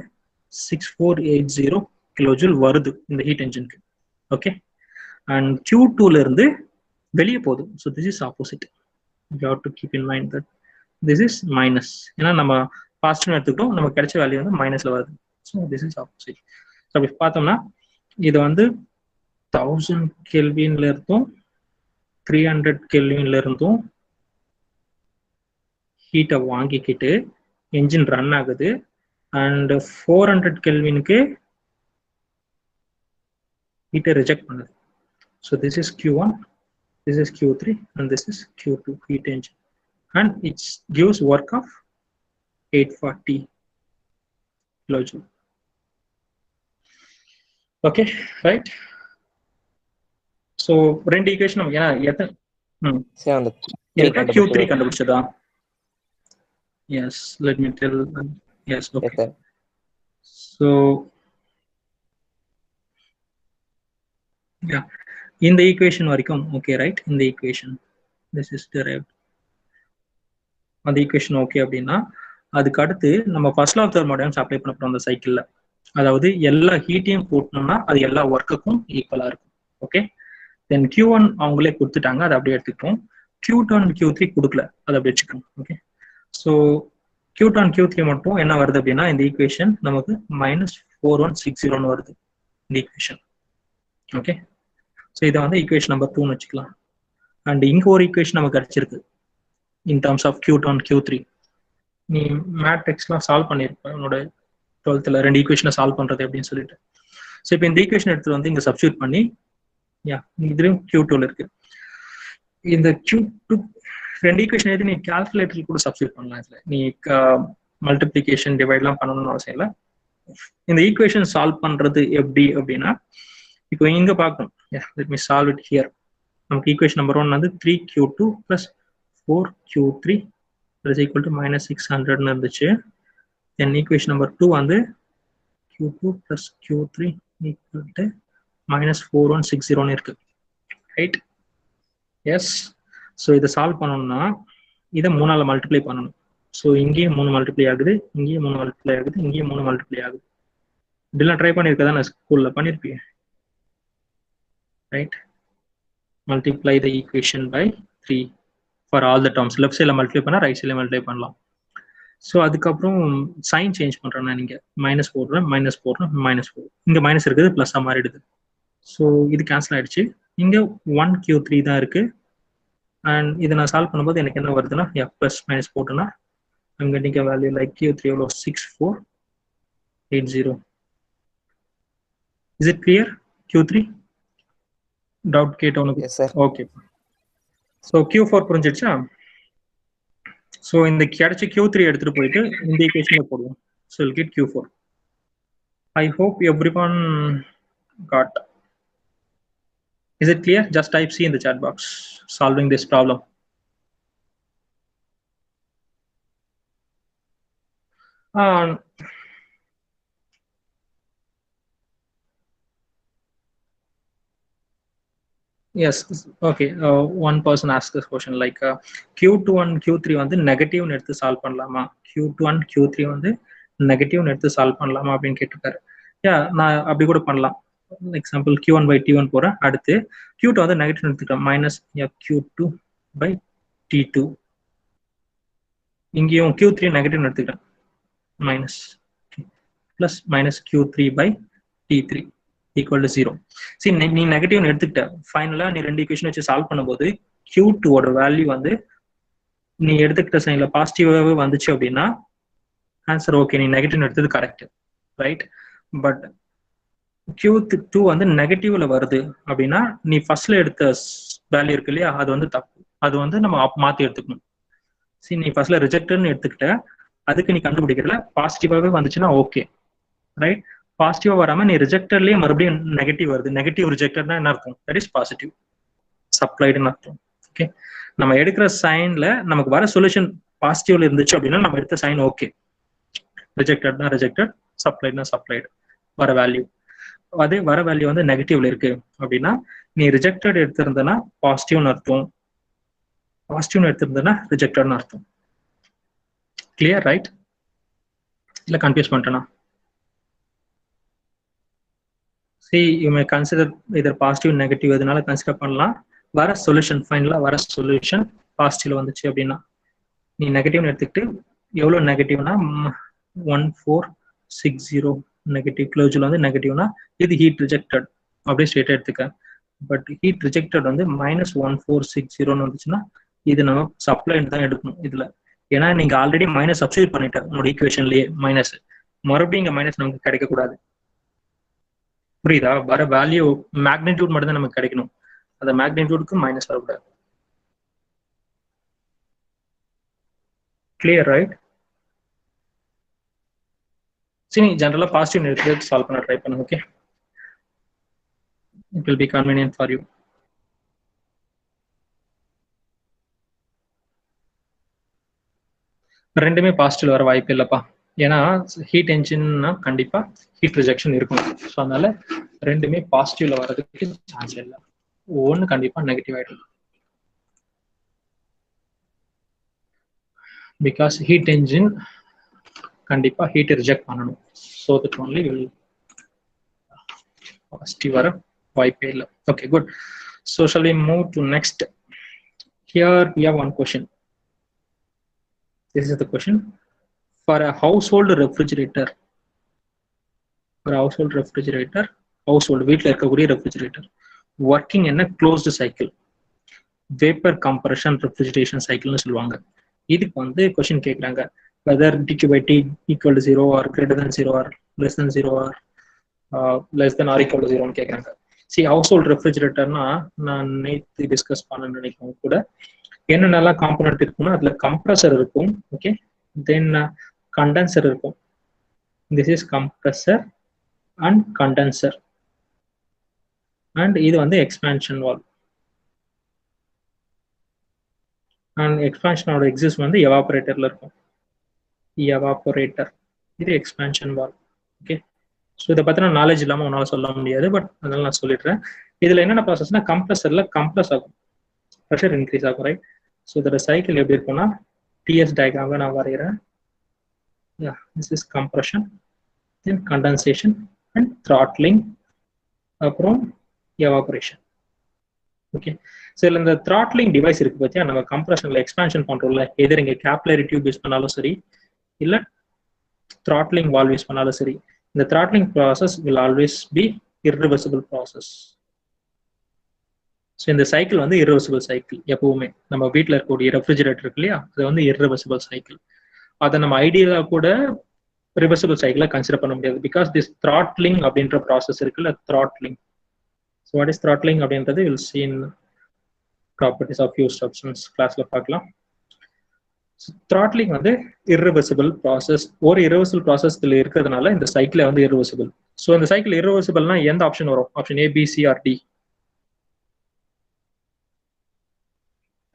6480 கிலோஜூல் வருது இந்த ஹீட் என்ஜினுக்கு. ஓகே, அண்ட் Q2ல இருந்து வெளியே போகுது. So this is opposite. You have to keep in mind that this is minus. ஏன்னா நம்ம பாசிட்டிவ் எடுத்துக்கிட்டோம், நமக்கு கிடைச்ச வேல்யூ வந்து மைனஸ்ல வருது. So this is opposite. So அப்படி பார்த்தோம்னா இது வந்து 1000 கெல்வின்ல இருந்தும் 300 கெல்வின்ல இருந்தும் ஹீட்டை வாங்கிக்கிட்டு என்ஜின் ரன் ஆகுது. அண்ட் 400 கெல்வினுக்கு ஹீட்டை ரிஜெக்ட் பண்ணுது. So this is Q1, this is Q3, and this is Q2 heat engine, and it gives work of 840 kilojoule. Okay, right? So ரெண்டு ஈக்குவேஷன் நமக்கு ஏன்னா எத்தனை Q3 கண்டுபிடிச்சதா? Yes, let me tell. Yes, okay. Yes, sir. So yeah, இந்த ஈக்குவேஷன் வரைக்கும் ஓகே, ரைட்? இந்த ஈக்குவேஷன் this is derived. அந்த ஈக்குவேஷன் ஓகே அப்படின்னா அதுக்கு அடுத்து நம்ம first law of thermodynamics apply பண்ண போறோம் அந்த சைக்கிள்ல. அதாவது எல்லா ஹீட்டையும் கூட்டணும்னா அது எல்லா ஒர்க்குக்கும் ஈக்குவலா இருக்கும். ஓகே, தென் Q1 அவங்களே கொடுத்துட்டாங்க, அதை அப்படியே எடுத்துக்கிட்டோம். Q2 and Q3 கொடுக்கல, அதை அப்படியே வச்சுக்கணும். Okay, so Q2 and Q3 மட்டும் என்ன வருது அப்படின்னா இந்த ஈக்குவேஷன் நமக்கு -4160 வருது இந்த ஈக்குவேஷன். ஓகே, ஸோ இதை வந்து ஈக்குவேஷன் நம்பர் 2ன்னு வச்சுக்கலாம். அண்ட் இங்க ஒரு ஈக்குவேஷன் நமக்கு கிடைச்சிருக்கு in terms of Q2 and Q3. நீ மேட்ரிக்ஸ்லாம் சால்வ் பண்ணியிருப்ப உன்னோட 12th ரெண்டு ஈக்குவேஷனை சால்வ் பண்றது அப்படின்னு சொல்லிட்டு. ஸோ இப்போ இந்த ஈக்குவேஷன் எடுத்து வந்து இங்க சப்ஸ்டியூட் பண்ணி இதுலயும் Q2ல இருக்கு. இந்த Q2 ரெண்டு ஈக்குவேஷன் எது நீ கால்குலேட்டர் கூட சப்ஸ்டியூட் பண்ணலாம். இதுல நீ மல்டிப்ளிகேஷன் டிவைட்லாம் பண்ணணும்னு அவசியம் இல்லை. இந்த ஈக்குவேஷன் சால்வ் பண்றது எப்படி அப்படின்னா இப்போ இங்க பார்க்கணும். Let me solve it here. நமக்கு ஈக்குவேஷன் நம்பர் 1 வந்து 3Q2 plus 4Q3 is equal to -600 இருந்துச்சு. தென் ஈக்குவேஷன் நம்பர் 2 வந்து Q2 plus Q3 equal to -4160 இருக்கு. ரைட்? எஸ். ஸோ இதை சால்வ் பண்ணணும்னா இதை 3ஆல மல்டிப்ளை பண்ணணும். ஸோ இங்கேயும் 3 மல்டிப்ளை ஆகுது, இங்கேயும் 3 மல்டிப்ளை ஆகுது, இங்கேயும் 3 மல்டிப்ளை ஆகுது. இதெல்லாம் ட்ரை பண்ணியிருக்க தானே ஸ்கூல்ல பண்ணியிருப்பீங்க, right? Multiply the equation by 3 for all the terms. Left சைடில் மல்டிப்ளை பண்ணால் ரைட் சைடில் மல்டிப்ளை பண்ணலாம். ஸோ அதுக்கப்புறம் சைன் சேஞ்ச் பண்ணுறேன் நான். இங்கே மைனஸ் போடுறேன், -4 இங்கே மைனஸ் இருக்குது, ப்ளஸ்ஸாக மாறிடுது. ஸோ இது கேன்சல் ஆயிடுச்சு. இங்கே 1Q3 தான் இருக்கு. அண்ட் இதை நான் சால்வ் பண்ணும்போது எனக்கு என்ன வருதுன்னா ப்ளஸ் மைனஸ் போட்டோன்னா அங்கே நீங்க வேல்யூ லைக் Q3 எவ்வளோ 6480. Is it clear? Q3 doubt கேட்டவனுக்கு? ஓகே. ஸோ Q4 புரிஞ்சிடுச்சா? ஸோ இந்த கிடைச்ச Q3 எடுத்துட்டு போயிட்டு இந்த ஈக்குவேஷன்ல போடுவோம். So get Q4. I hope everyone got Is it clear? Just type C in the chat box. Solving this problem. Yes, okay. One person asked this question like Q2 and Q3 வந்து நெகட்டிவ்னு எடுத்து சால்வ் பண்ணலாமா? Q2 and Q3 வந்து நெகட்டிவ்னு எடுத்து சால்வ் பண்ணலாமா அப்படின்னு கேட்டிருக்காரு. நான் அப்படி கூட பண்ணலாம். எக்ஸாம்பிள் Q1 by T1 போறேன். அடுத்து Q2 வந்து நெகட்டிவ் எடுத்துக்கிறேன். Minus Q2 by T2. இங்கேயும் Q3 நெகட்டிவ் எடுத்துக்கிறேன். Minus plus minus Q3 by T3 equal to 0. See, நீ நெகட்டிவ் எடுத்துக்கிட்ட ஃபைனலா நீ ரெண்டு ஈக்குவேஷன் வச்சு சால்வ் பண்ணும்போது Q2 ஓட வேல்யூ வந்து நீ எடுத்துக்கிட்ட சைன்ல பாசிட்டிவாவே வந்துச்சு அப்படின்னா ஆன்சர் ஓகே, நீ நெகட்டிவ் எடுத்தது கரெக்ட், ரைட்? பட் Q2 வந்து நெகட்டிவ்ல வருது அப்படின்னா நீ ஃபர்ஸ்ட்ல எடுத்த வேல்யூ இருக்கு இல்லையா, அது வந்து தப்பு. அது வந்து நம்ம மாத்தி எடுத்துக்கணும். சரி, நீ ஃபர்ஸ்ட்ல ரிஜெக்டட்னு எடுத்துக்கிட்ட, அதுக்கு நீ கண்டுபிடிக்கிறதுல பாசிட்டிவாவே வந்துச்சுன்னா ஓகே, ரைட்? பாசிட்டிவா வராம நீ ரிஜெக்டட்லயே மறுபடியும் நெகட்டிவ் வருது. நெகட்டிவ் ரிஜெக்டட்னா என்ன அர்த்தம்? தட் இஸ் பாசிட்டிவ் சப்ளைடுன்னு அர்த்தம். ஓகே, நம்ம எடுக்கிற சைன்ல நமக்கு வர சொல்யூஷன் பாசிட்டிவ்ல இருந்துச்சு அப்படின்னா நம்ம எடுத்த சைன் ஓகே. ரிஜெக்டட்னா ரிஜெக்டட், சப்ளைடுனா சப்ளைடு. வர வேல்யூ அதே வர வேல்யூ வந்து நெகட்டிவ்ல இருக்கு அப்படின்னா நீ ரிஜெக்டட் எடுத்திருந்தனா பாசிட்டிவ்னு அர்த்தம், பாசிட்டிவ்னு எடுத்திருந்தனா ரிஜெக்டட்னு அர்த்தம். Clear, right? இல்ல கன்ஃபியூஸ் பண்ணிட்டேனா? See, you may consider either positive negative எதனால கன்சிடர் பண்ணலாம். வர சொல்யூஷன் ஃபைனலா வர சொல்யூஷன் பாசிட்டிவ்ல வந்துச்சு அப்படின்னா நீ நெகட்டிவ்னு எடுத்துக்கிட்டு எவ்வளவு நெகட்டிவ்னா 1460 நெகட்டிவ் கிலோஜூல் வந்து நெகட்டிவ்னா இது ஹீட் ரிஜெக்டட் அப்படியே ஸ்ட்ரெயிட்டா எடுத்துக்க. பட் ஹீட் ரிஜெக்டட் வந்து -1460 வந்துச்சுன்னா இது நம்ம சப்ளைன்னு தான் எடுக்கணும் இதுல. ஏன்னா நீங்க ஆல்ரெடி மைனஸ் சப்ஸ்டிட்யூட் பண்ணிட்ட உங்களோட ஈக்குவேஷன்லயே மைனஸ், மறுபடியும் இங்க மைனஸ் நமக்கு கிடைக்க கூடாது. புரியுதா? வர வேல்யூ மேக்னிடியூட் மட்டும் தான் நமக்கு கிடைக்கணும், அந்த மேக்னிடியூடுக்கு மைனஸ் வரக்கூடாது. Clear, right? சரி, ஜெனரலா பாசிட்டிவ் எடுத்து சால்வ் பண்ண ட்ரை பண்ணுங்க. Okay, it will be convenient for you. ரெண்டுமே பாசிட்டிவ் வர வாய்ப்பு இல்லப்பா, ஏன்னா ஹீட் என்ஜின்னா கண்டிப்பா ஹீட் ரிஜெக்ஷன் இருக்கும். ஸோ அதனால ரெண்டுமே பாசிட்டிவ்ல வர்றதுக்கு சான்ஸ் இல்லை, ஒன்று கண்டிப்பா நெகட்டிவ் ஆயிடும். பிகாஸ் ஹீட் என்ஜின் கண்டிப்பா ஹீட் ரிஜெக்ட் பண்ணணும். So that only will positive வர வாய்ப்பே இல்லை. Okay, good. So shall we move to next. Here we have one question. This is the question. For a household refrigerator, household வீட்ல இருக்கக்கூடிய refrigerator working in a closed cycle, vapor compression refrigeration cycle னு சொல்லுவாங்க. இதுக்கு வந்து கொஸ்டின் கேட்குறாங்க, whether dq by t equal to 0 or greater than 0 or less than 0 or less than or equal to 0 னு கேட்குறாங்க. See, household refrigeratorனா நான் நேற்று டிஸ்கஸ் பண்ண நினைக்கிறேன் கூட, என்னென்னலாம் காம்பனன்ட் இருக்குன்னா அதுல கம்ப்ரஸர் இருக்கும், ஓகே, தென் கண்டென்சர் இருக்கும். This is compressor and condenser, and இது வந்து எக்ஸ்பான்ஷன் வால்வ். அண்ட் எக்ஸ்பான்ஷனோட எக்ஸிஸ்ட் வந்து எவாபரேட்டர்ல இருக்கும். எவாபரேட்டர் இது எக்ஸ்பான்ஷன் வால்வ். ஓகே, ஸோ இதை பத்தின நாலேஜ் இல்லாமல் உன்னால சொல்ல முடியாது, பட் அதனால நான் சொல்லிடுறேன். இதுல என்னென்ன ப்ராசஸ்னா கம்ப்ரஸர்ல கம்ப்ரஸ் ஆகும், ப்ரெஷர் இன்க்ரீஸ் ஆகும், ரைட்? ஸோ இதோட சைக்கிள் எப்படி இருக்கும்னா டிஎஸ் டயக்ராம்ல நான் வரைகிறேன். This is compression, then condensation and throttling, அப்புறம் evaporation. ஓகே, ஸோ இதில் இந்த throttling டிவைஸ் இருக்கு பார்த்தியா, நம்ம கம்ப்ரெஷன்ல எக்ஸ்பான்ஷன் பண்றோம்ல, எதிர் இங்கே கேப்லரி டியூப் யூஸ் பண்ணாலும் சரி இல்லை throttling வால்வ் யூஸ் பண்ணாலும் சரி, இந்த throttling process will always be irreversible process. So இந்த சைக்கிள் வந்து irreversible சைக்கிள். எப்பவுமே நம்ம வீட்டில் இருக்கக்கூடிய ரெஃப்ரிஜரேட்டர் இருக்கு இல்லையா, அது வந்து irreversible சைக்கிள். அதை நம்ம ஐடியலா கூட ரிவர்சிபிள் சைக்கிளை கன்சிடர் பண்ண முடியாது, பிகாஸ் திஸ் throttling அப்படின்ற ப்ராசஸ் இருக்குல்ல, throttling. So what is throttling அப்படின்றது will see in properties of pure substance கிளாஸ்ல பார்க்கலாம். throttling வந்து irreversible ப்ராசஸ். ஒரு irreversible ப்ராசஸ் இருக்கிறதுனால இந்த சைக்கிளை வந்து irreversible. ஸோ இந்த சைக்கிள் irreversibleனா எந்த ஆப்ஷன் வரும்? Option A, B, C or D?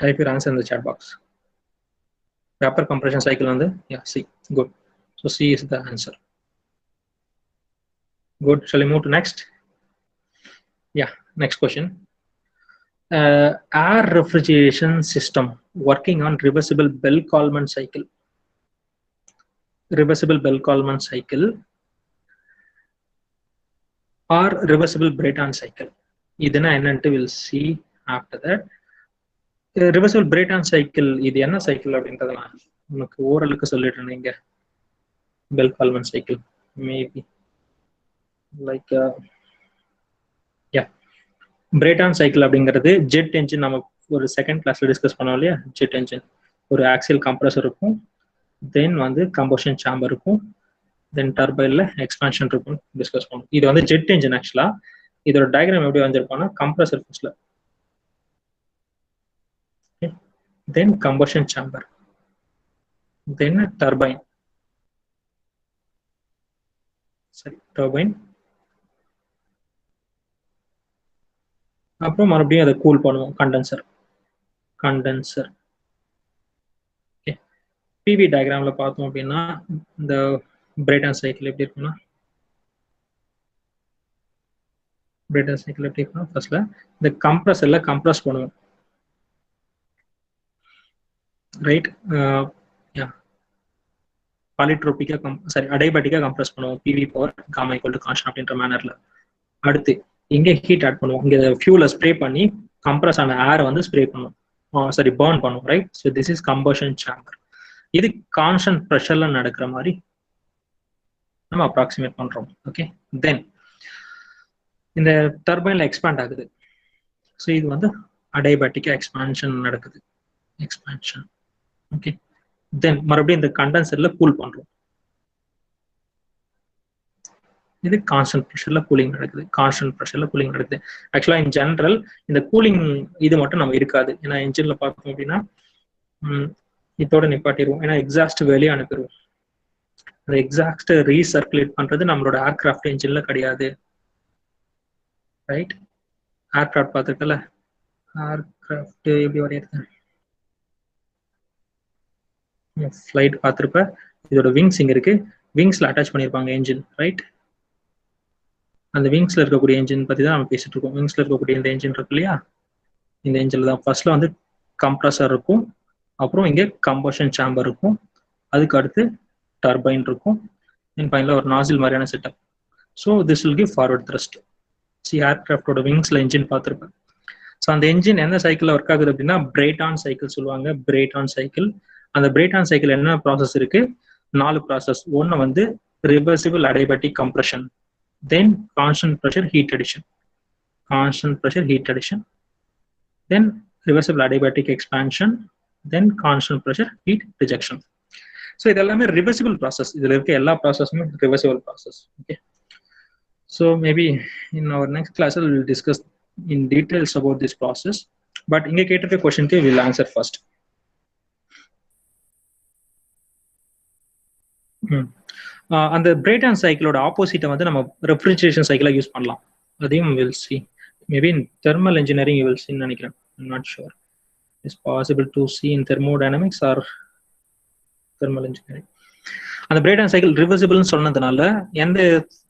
Type your answer in the chat box. Vapor compression cycle on the C. Good. So C is the answer. Good. Shall we move to next? Yeah. Next question. Air refrigeration system working on reversible Bell-Coleman cycle. Reversible Bell-Coleman cycle or reversible Brayton cycle. Idana ennantu we'll see after that. Reversible Brayton cycle இது என்ன cycle அப்படின்றத நான் உங்களுக்கு ஓரலுக்கு சொல்லிட்டேன். இங்க Bell-Coleman cycle maybe like yeah Brayton cycle அப்படிங்கிறது ஜெட் என்ஜின் நம்ம ஒரு செகண்ட் கிளாஸ்ல டிஸ்கஸ் பண்ணோம் இல்லையா. ஜெட் என்ஜின் ஒரு ஆக்சியல் கம்ப்ரஸர் இருக்கும், தென் வந்து கம்பஷன் சேம்பர் இருக்கும், தென் டர்பைன்ல எக்ஸ்பான்ஷன் இருக்கும் டிஸ்கஸ் பண்ணுவோம். இது வந்து ஜெட் என்ஜின். ஆக்சுவலா இதோட டயக்ராம் எப்படி வந்திருப்பாங்கன்னா கம்ப்ரஸர் ஃபர்ஸ்ட்ல, தென் கம்பஷன் சேம்பர், தென் டர்பைன். சரி, டர்பைன். அப்புறம் மறுபடியும் அதை கூல் பண்ணுவோம், கண்டென்சர். பிவி டயக்ராம்ல பார்த்தோம் அப்படின்னா இந்த Brayton சைக்கிள் எப்படி இருக்குன்னா, ஃபர்ஸ்ட்ல இந்த கம்ப்ரஸர்ல கம்ப்ரஸ் பண்ணுவோம், ரைட். பாலிட்ரோபிக்கா அடைபேட்டிக்கா கம்ப்ரஸ் பண்ணுவோம், PV power gamma equal to constant அப்படின்ற மேனர்ல. அடுத்து இங்க ஹீட் ஆட் பண்ணுவோம், இங்க ஃபியூலை ஸ்ப்ரே பண்ணி கம்ப்ரஸ் ஆன ஏர் வந்து ஸ்ப்ரே பண்ணுவோம், பர்ன் பண்ணுவோம், right. So this is combustion chamber. இது கான்ஸ்டன்ட் ப்ரெஷர்ல நடக்கிற மாதிரி நம்ம அப்ராக்சிமேட் பண்றோம். ஓகே, தென் இந்த டர்பைன்ல எக்ஸ்பேண்ட் ஆகுது. ஸோ இது வந்து அடைபேட்டிக்கா எக்ஸ்பான்ஷன் நடக்குது, எக்ஸ்பான்ஷன். ஓகே, தென் மறுபடியும் இந்த கண்டென்சர்ல கூல் பண்றோம். இது கான்ஸ்டன்ட் ப்ரெஷர்ல கூலிங் நடக்குது, ஆக்சுவலா இன் ஜெனரல் இந்த கூலிங் இது மட்டும் நம்ம இருக்காது. ஏன்னா என்ஜின்ல பார்த்தோம் அப்படின்னா இதோட நிப்பாட்டிடுவோம், ஏன்னா எக்ஸாஸ்ட் வெளியே அனுப்பிடுவோம். அந்த எக்ஸாஸ்ட் ரீசர்க்குலேட் பண்றது நம்மளோட ஏர்கிராஃப்ட் என்ஜின்ல கிடையாது, ரைட். ஏர்கிராஃப்ட் பார்த்துருக்கல, ஏர்கிராஃப்ட் எப்படி வரையிறது, ஃப்ளைட் பார்த்துருப்ப. இதோட விங்ஸ் இங்க இருக்கு, விங்ஸ்ல அட்டாச் பண்ணியிருப்பாங்க என்ஜின், ரைட். அந்த விங்ஸ்ல இருக்கக்கூடிய என்ஜின் பத்தி தான் நம்ம பேசிட்டு இருக்கோம். விங்ஸ்ல இருக்கக்கூடிய இந்த என்ஜின் இருக்கு இல்லையா, இந்த என்ஜின்ல தான் ஃபர்ஸ்ட்ல வந்து கம்ப்ரஸர் இருக்கும், அப்புறம் இங்கே கம்பஷன் சேம்பர் இருக்கும், அதுக்கு அடுத்து டர்பைன் இருக்கும், தென் ஃபைனலா ஒரு நாசில் மாதிரியான setup. So this will give forward thrust. ஏர்கிராஃப்டோட விங்ஸ்ல என்ஜின் பார்த்துருப்பேன். ஸோ அந்த என்ஜின் எந்த சைக்கிள் ஒர்க் ஆகுது அப்படின்னா Brayton சைக்கிள் சொல்லுவாங்க, Brayton சைக்கிள். அந்த Brayton சைக்கிள் என்ன ப்ராசஸ் இருக்கு, 4 ப்ராசஸ். ஒன்று வந்து reversible adiabatic compression, then constant pressure heat addition, then reversible adiabatic expansion, then constant pressure heat rejection. So இது எல்லாமே ரிவர்சிபிள் ப்ராசஸ். இதுல இருக்க எல்லா ப்ராசஸுமே reversible process. Okay, so maybe in our next class we'll discuss in details about this process. But இங்க கேட்டிருக்க கொஸ்டினுக்கு வில் ஆன்சர் ஃபர்ஸ்ட். அந்த Brayton சைக்கிளோட ஆப்போசிட்டை வந்து நம்ம ரெஃப்ரிஜரேஷன் சைக்கிளா யூஸ் பண்ணலாம். அதையும் we'll see. Maybe in thermal engineering you will சின்னு நினைக்கிறேன். I'm not sure. It's possible to see in thermodynamics or thermal engineering. அந்த Brayton சைக்கிள் ரிவர்சிபிள்னு சொன்னதுனால எந்த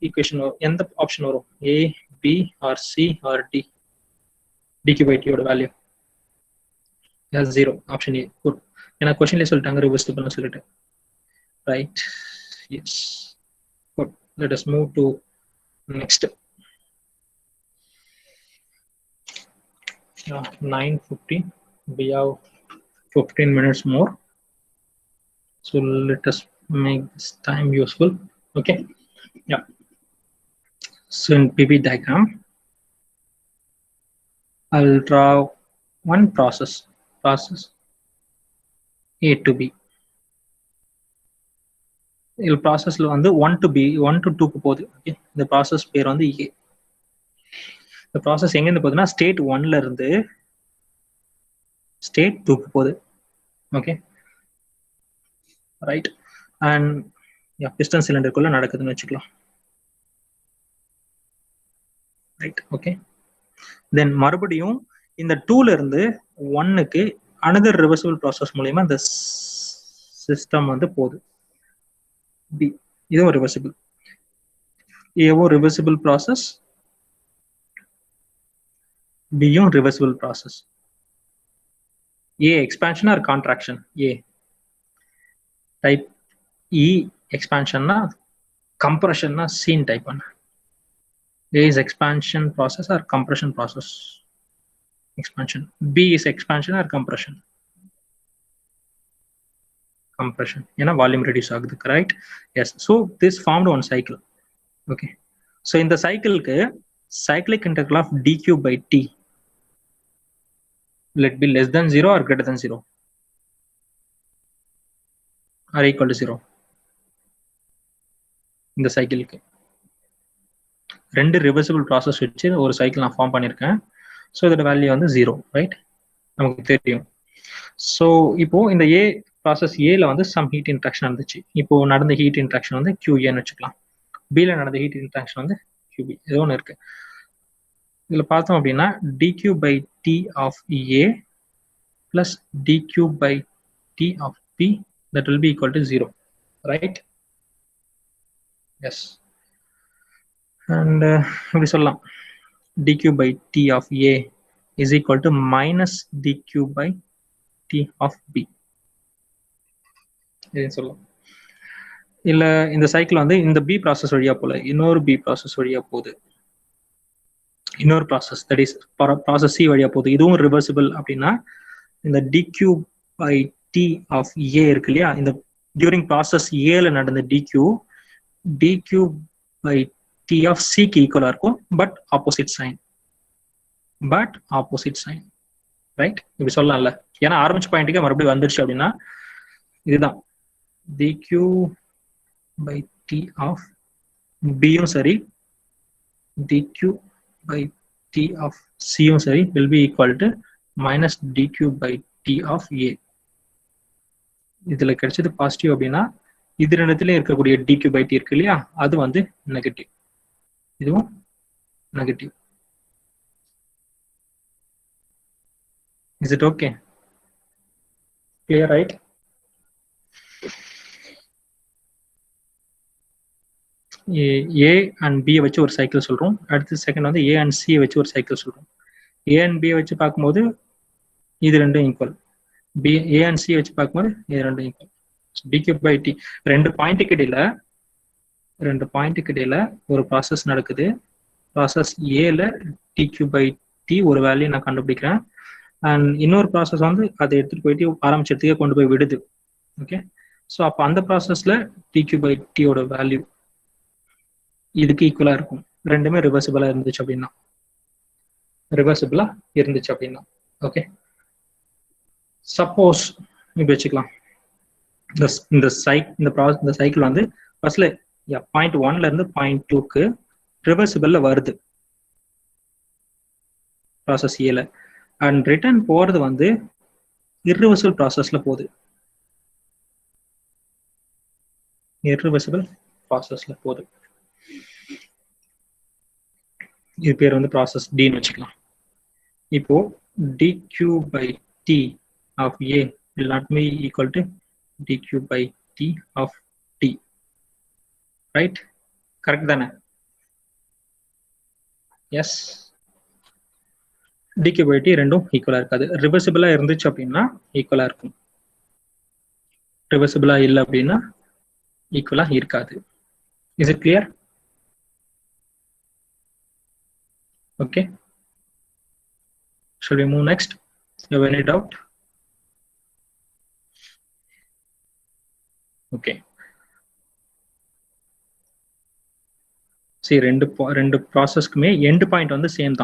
ஈக்குவேஷன், எந்த ஆப்ஷன் வரும், A, B or C or D? டிக்யூ/டியோட வேல்யூ 0, ஆப்ஷன் ஏ. குட், ஏன்னா கொஸ்டின்லேயே சொல்லிட்டாங்க ரிவர்சிபிள்னு சொல்லிட்டு, right. Yes, good. Let us move to next. 9:50. We have 15 minutes more, so let us make this time useful. Okay, yeah. So in PV diagram, I'll draw one process A to B. இந்த ப்ராசஸ்ல வந்து 1 to B, 1 to 2க்கு போகுது. ஓகே, இந்த ப்ராசஸ் பேர் வந்து ஏ. இந்த ப்ராசஸ் எங்க இருந்து போகுதுன்னா ஸ்டேட் 1ல இருந்து ஸ்டேட் 2க்கு போகுது. Okay, right. அண்ட் பிஸ்டன் சிலிண்டருக்குள்ள நடக்குதுன்னு வச்சுக்கலாம், ரைட். ஓகே, தென் மறுபடியும் இந்த 2ல இருந்து 1க்கு another reversible process மூலமா இந்த சிஸ்டம் வந்து போகுது. பி இதுவும் ரிவர்சிபிள். ஏவும் ரிவர்சிபிள் ப்ராசஸ், பியும் ரிவர்சிபிள் ப்ராசஸ். ஏ எக்ஸ்பான்ஷன் ஆர் கான்ட்ராக்ஷன்? ஏ டைப். இ எக்ஸ்பான்ஷன்னா கம்ப்ரெஷன்னா சீன் டைப் பண்ண. A is expansion process or compression process? Expansion. B is expansion or compression? Compression. You know, volume reduce agudhu, correct? Yes. So this formed one cycle. Okay. So in the cycle, cyclic integral of dq by t, let be less than 0 or greater than 0 or equal to 0. In the cycle, ரெண்டு ரிவர்சிபிள் ப்ராசஸ் வச்சு ஒரு சைக்கிள் நான் ஃபார்ம் பண்ணியிருக்கேன். ஸோ இதோட வேல்யூ வந்து 0, ரைட்? நமக்கு தெரியும். ஸோ இப்போ இந்த ஏ ப்ராசஸ் ஏல வந்து சம் ஹீட் இன்ட்ராக்ஷன் இருந்துச்சு. இப்போ நடந்த ஹீட் இன்ட்ராக்ஷன் வந்து QAன்னு வச்சுக்கலாம். பியில் நடந்த ஹீட் இன்ட்ராக்ஷன் வந்து QB. ஏதோ ஒன்று இருக்கு. இதில் பார்த்தோம் அப்படின்னா dq by t of A plus dq by t of B, that will be equal to 0, right? Yes. And we சொல்லலாம் dq by t of A is equal to minus dq by t of B. இதுன்னு சொல்லலாம். இல்ல இந்த சைக்கிள் வந்து இந்த B ப்ராசஸ் வழியா போல இன்னொரு B ப்ராசஸ் வழியா போகுது. இன்னொரு process, that is process C வழியா போகுது. இதுவும் ரிவர்சிபிள் அப்படின்னா இந்த dq by t of A இருக்கு இல்லையா, இந்த டியூரிங் ப்ராசஸ் ஏல நடந்த dq by t of C க்கு ஈக்குவலா இருக்கும், பட் ஆப்போசிட் சைன். ரைட்? இப்படி சொல்லலாம்ல, ஏன்னா ஆரம்பிச்ச பாயிண்ட்டுக்கு மறுபடியும் வந்துருச்சு அப்படின்னா இதுதான் dq by t of B யும் சரி dq by t of C யும் சரி will be equal to minus dq by t of A. இதுல கிடைச்சது பாசிட்டிவ் அப்படின்னா இது ரெண்டுத்துல இருக்கக்கூடிய dq by t இருக்கு இல்லையா, அது வந்து நெகட்டிவ். இதுவும் negative. Is it okay? Clear, right? A and B வச்சு ஒரு சைக்கிள் சொல்றோம். அடுத்து செகண்ட் வந்து A and C வச்சு ஒரு சைக்கிள் சொல்றோம். A and B வச்சு பார்க்கும்போது இது ரெண்டும் ஈக்குவல். A and C வச்சு பார்க்கும்போது இது ரெண்டும் ஈக்குவல். dq by t ரெண்டு பாயிண்ட்டுக்கு இடையில ஒரு ப்ராசஸ் நடக்குது. ப்ராசஸ் ஏல dq by t ஒரு வேல்யூ நான் கண்டுபிடிக்கிறேன். அண்ட் இன்னொரு ப்ராசஸ் வந்து அதை எடுத்துட்டு போயிட்டு ஆரம்பிச்ச இடத்துக்கே கொண்டு போய் விடுது. ஓகே, ஸோ அப்போ அந்த ப்ராசஸ்ல dq by t ஓட வேல்யூ இதுக்கு ஈக்குவலா இருக்கும். ரெண்டுமே ரிவர்சிபிளா இருந்துச்சு அப்படின்னா ஓகே. சப்போஸ் இப்படி வச்சுக்கலாம், இந்த சைக்கிள் வந்து ஃபர்ஸ்ட்ல பாயிண்ட் 1ல இருந்து பாயிண்ட் 2க்கு ரிவர்சிபிள்ல வருது ப்ராசஸ் ஏல, அண்ட் ரிட்டர்ன் போறது வந்து இர்ரிவர்சிபிள் ப்ராசஸ்ல போகுது. இது பேர் வந்து ப்ராசஸ் டின்னு வச்சுக்கலாம். இப்போ dq by t of A will not be equal to dq by t of t, right? Correct தானே? எஸ். dq by t ரெண்டும் ஈக்குவலா இருக்காது. ரிவர்சிபிளா இருந்துச்சு அப்படின்னா ஈக்குவலா இருக்கும், ரிவர்சிபிளா இல்லை அப்படின்னா ஈக்குவலா இருக்காது. Is it clear? Okay, shall we move next? You have any doubt? Okay, see ரெண்டு ப்ராசஸ்க்குமே எண்ட் பாயிண்ட் வந்து சேம்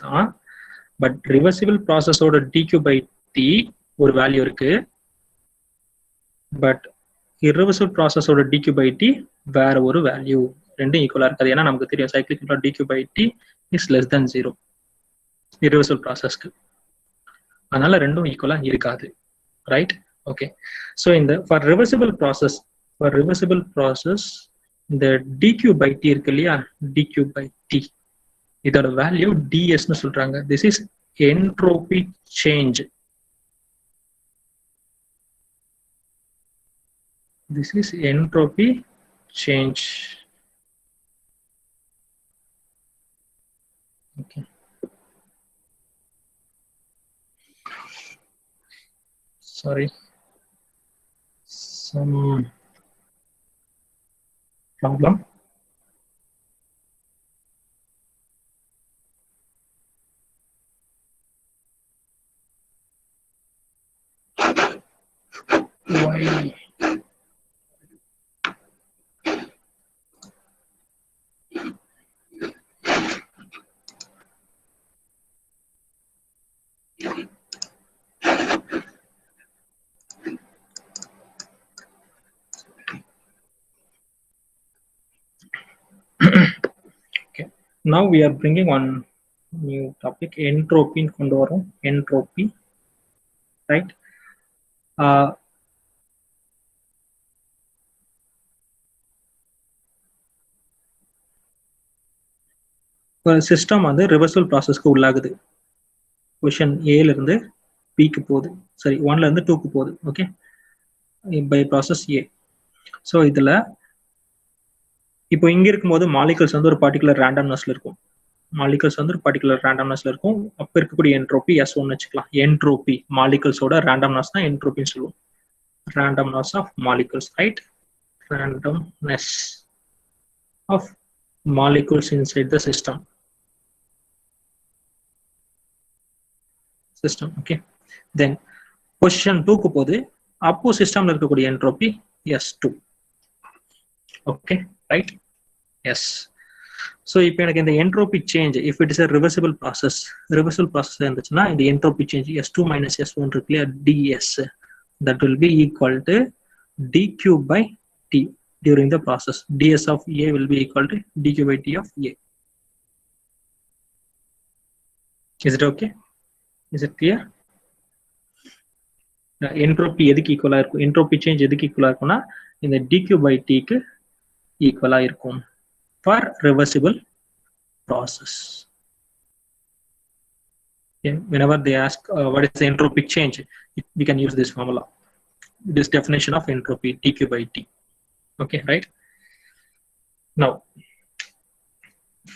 தான். பட் ரிவர்சிபிள் ப்ராசஸோட dq by t ஒரு வேல்யூ இருக்கு, பட் இர்ரிவர்சிபிள் ப்ராசஸோட dq by t வேற ஒரு வேல்யூ. ரெண்டும் ஈக்குவலா இருக்காது. ஏன்னா நமக்கு தெரியும் cyclic dq by t is less than 0 irreversible ப்ராசஸ்க்கு. அதனால ரெண்டும் ஈக்குவலா இருக்காது, ரைட்? ஓகே, ஸோ இந்த ஃபார் ரிவர்சிபிள் ப்ராசஸ் இந்த dq by t இருக்கு இல்லையா, dq by t இதோட வேல்யூ dsன்னு சொல்றாங்க. This is entropy change. This is entropy change. Okay. Sorry. Some problem. Why? Okay. Now we are bringing one new topic, entropy in கொண்டு வரோம். Entropy, right? ஒரு சிஸ்டம் வந்து ரிவர்சல் ப்ராசஸ்க்கு உள்ளாகுது. பொசிஷன் ஏல இருந்து பிக்கு போகுது, சரி 1ல இருந்து 2க்கு போகுது. Okay, by process A. So இதுல இப்போ இங்க இருக்கும்போது மாலிகல்ஸ் வந்து ஒரு பர்டிகுலர் ரேண்டம்னஸ்ல இருக்கும். மாலிகல்ஸ் வந்து ஒரு பர்டிகுலர் ரேண்டம்னஸ்ல இருக்கும். அப்ப இருக்கக்கூடிய என்ட்ரோபி S1 வச்சுக்கலாம். என்ட்ரோபி மாலிகல்ஸோட ரேண்டம்னஸ் தான் என்ட்ரோபின்னு சொல்லுவோம். randomness of molecules, right? Randomness of molecules inside the system. Okay. Then position 2 க்கு போது அப்போ சிஸ்டம்ல இருக்கக்கூடிய entropy S2. Okay, right? Yes. So இப்போ எனக்கு இந்த entropy change, if it is a reversible process இருந்துச்சுன்னா இந்த entropy change S2 minus S1 இருக்குல்லையா, ds, that will be equal to dq by t during the process. ds of A will be equal to dq by t of A. Is it okay? Is it clear? Entropy எதுக்கு ஈக்குவலா இருக்கும், என்ட்ரோபி சேஞ்ச் எதுக்கு ஈக்குவலா இருக்கும்னா இந்த dq by t க்கு ஈக்குவலா இருக்கும் for reversible process. Okay. Whenever they ask what is the entropic change, we can use this formula, this definition of entropy, dq by t. Okay, right? Now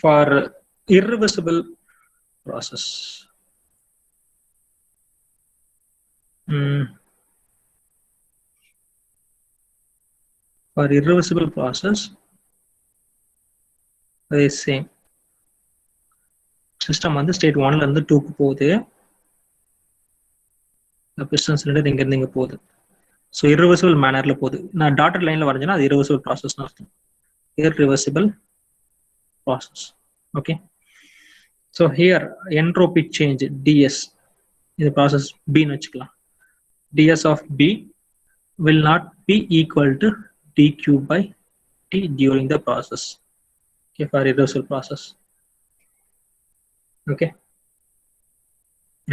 for irreversible process, for irreversible process is same. System வந்து ஸ்டேட் 1ல இருந்து 2க்கு போகுது, பிஸ்டன் சிலிண்டர் இங்க இருந்து இங்க போகுது. ஸோ irreversible மேனர்ல போகுது. நான் டாட்டட் லைன்ல வரைஞ்சேன்னா அது irreversible process அர்த்தம். irreversible process. Okay. So here entropic change ds, இந்த process b ன்னு வச்சுக்கலாம். ds of b will not be equal to dq by t during the process. Okay, for irreversible process. Okay,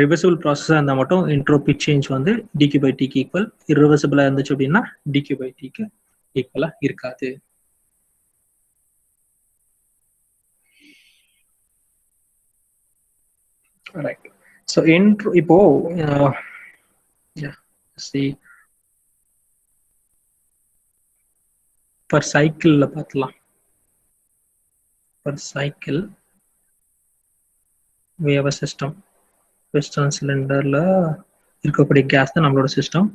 reversible process அந்த மட்டும் entropy change வந்து dq by t க்கு ஈக்குவல், irreversible இருந்துச்சு அப்படின்னா dq by t க்கு ஈக்குவலா இருக்காது. Right. So இப்போ see per cycle ல பார்த்தலாம். Per cycle we have a system. Piston cylinder ல இருக்கக்கூடிய கேஸ் தான் நம்மளோட system.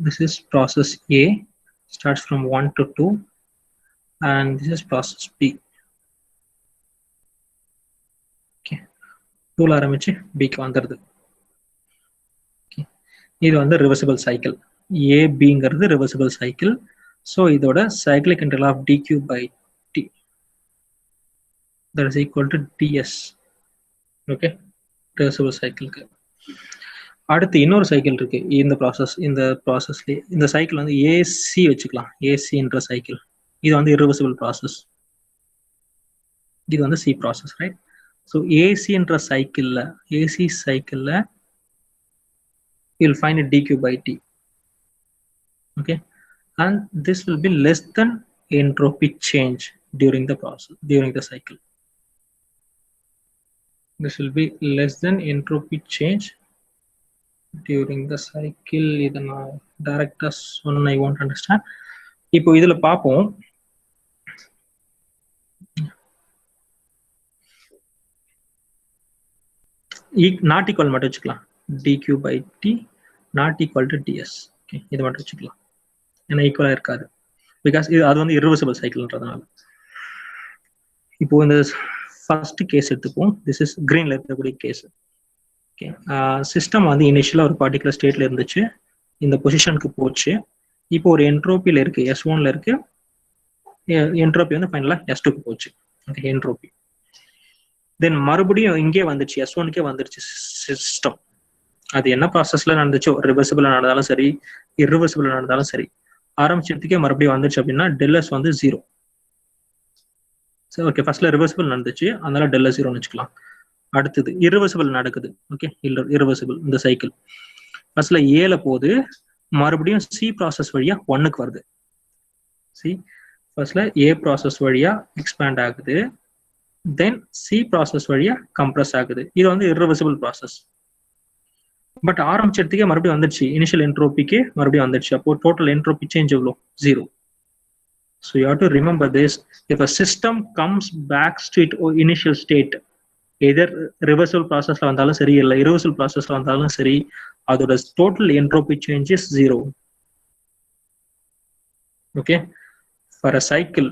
This is process A, starts from 1 to 2, and this is process B. Okay, 2ல ஆரம்பிச்சு B க்கு வந்துருது. Okay, இது வந்து reversible cycle. A Bங்கிறது reversible cycle. So இதோட cyclic interval of dq by t, that is equal to ds. Okay, reversible cycle. அடுத்து இன்னொரு சைக்கிள் இருக்கு இந்த ப்ராசஸ்ல. இந்த சைக்கிள் வந்து ஏசி வச்சுக்கலாம், ஏசின்ற சைக்கிள். இது வந்து irreversible process, இது வந்து சி ப்ராசஸ், ரைட்? ஸோ ஏசின்ற சைக்கிள்ல, ஏசி சைக்கிள்ல you'll find a dq by t. Okay, and this will be less than entropy change during the process, during the cycle. this will be less than entropy change during the cycle. இதை நான் டைரக்டா சொன்ன I won't understand. இப்போ இதுல பார்ப்போம். நாட் ஈக்குவல் மட்டும் வச்சுக்கலாம். dq by t not equal to ds. Okay, இது மட்டும் வச்சுக்கலாம். ஏன்னா ஈக்குவலா இருக்காது. பிகாஸ் அது வந்து irreversible சைக்கிள்ன்றதுனால. இப்போ இந்த ஃபர்ஸ்ட் கேஸ் எடுத்துப்போம். திஸ் இஸ் கிரீன்ல இருக்கக்கூடிய கேஸ். ஓகே, சிஸ்டம் வந்து இனிஷியலா ஒரு பர்டிகுலர் ஸ்டேட்ல இருந்துச்சு, இந்த பொசிஷனுக்கு போச்சு. இப்போ ஒரு என்ட்ரோபியில் இருக்கு, S1ல இருக்கு. என்ட்ரோபி வந்து ஃபைனலா S2க்கு போச்சு. ஓகே, என்ட்ரோபி தென் மறுபடியும் இங்கே வந்துச்சு, S1க்கே வந்துருச்சு சிஸ்டம். அது என்ன ப்ராசஸ்ல நடந்துச்சோ, ரிவர்சிபிள் நடந்தாலும் சரி, இர்ரிவர்சிபிள் நடந்தாலும் சரி, ஆரம்பிச்சதுக்கே மறுபடியும் வந்துச்சு அப்படின்னா ΔS வந்து 0. சரி, ஓகே, ஃபர்ஸ்ட்ல ரிவர்சிபிள் நடந்துச்சு, அதனால ΔS 0ன்னு வச்சுக்கலாம். அடுத்தது இர்ரிவர்சிபிள் நடக்குது. ஓகே, இர்ரிவர்சிபிள் இந்த சைக்கிள் ஃபர்ஸ்ட்ல ஏல போகுது, மறுபடியும் சி ப்ராசஸ் வழியா 1க்கு வருது. சி ஃபர்ஸ்ட்ல ஏ ப்ராசஸ் வழியா எக்ஸ்பேண்ட் ஆகுது, தென் சி ப்ராசஸ் வழியா கம்ப்ரஸ் ஆகுது. இது வந்து இர்ரிவர்சிபிள் ப்ராசஸ். பட் ஆரம்பிச்சதுக்கே மறுபடியும் வந்துருச்சு, இனிஷியல் என்ட்ரோபிக்கே மறுபடியும் வந்துருச்சு. அப்போ டோட்டல் என்ட்ரோபி சேஞ்ச் எவ்வளோ? 0. So you have to remember this. If a system comes back to its initial state, either reversible processல வந்தாலும் சரி, இல்லை irreversible processல வந்தாலும் சரி, அதோட total entropy change is 0. Okay, for a cycle,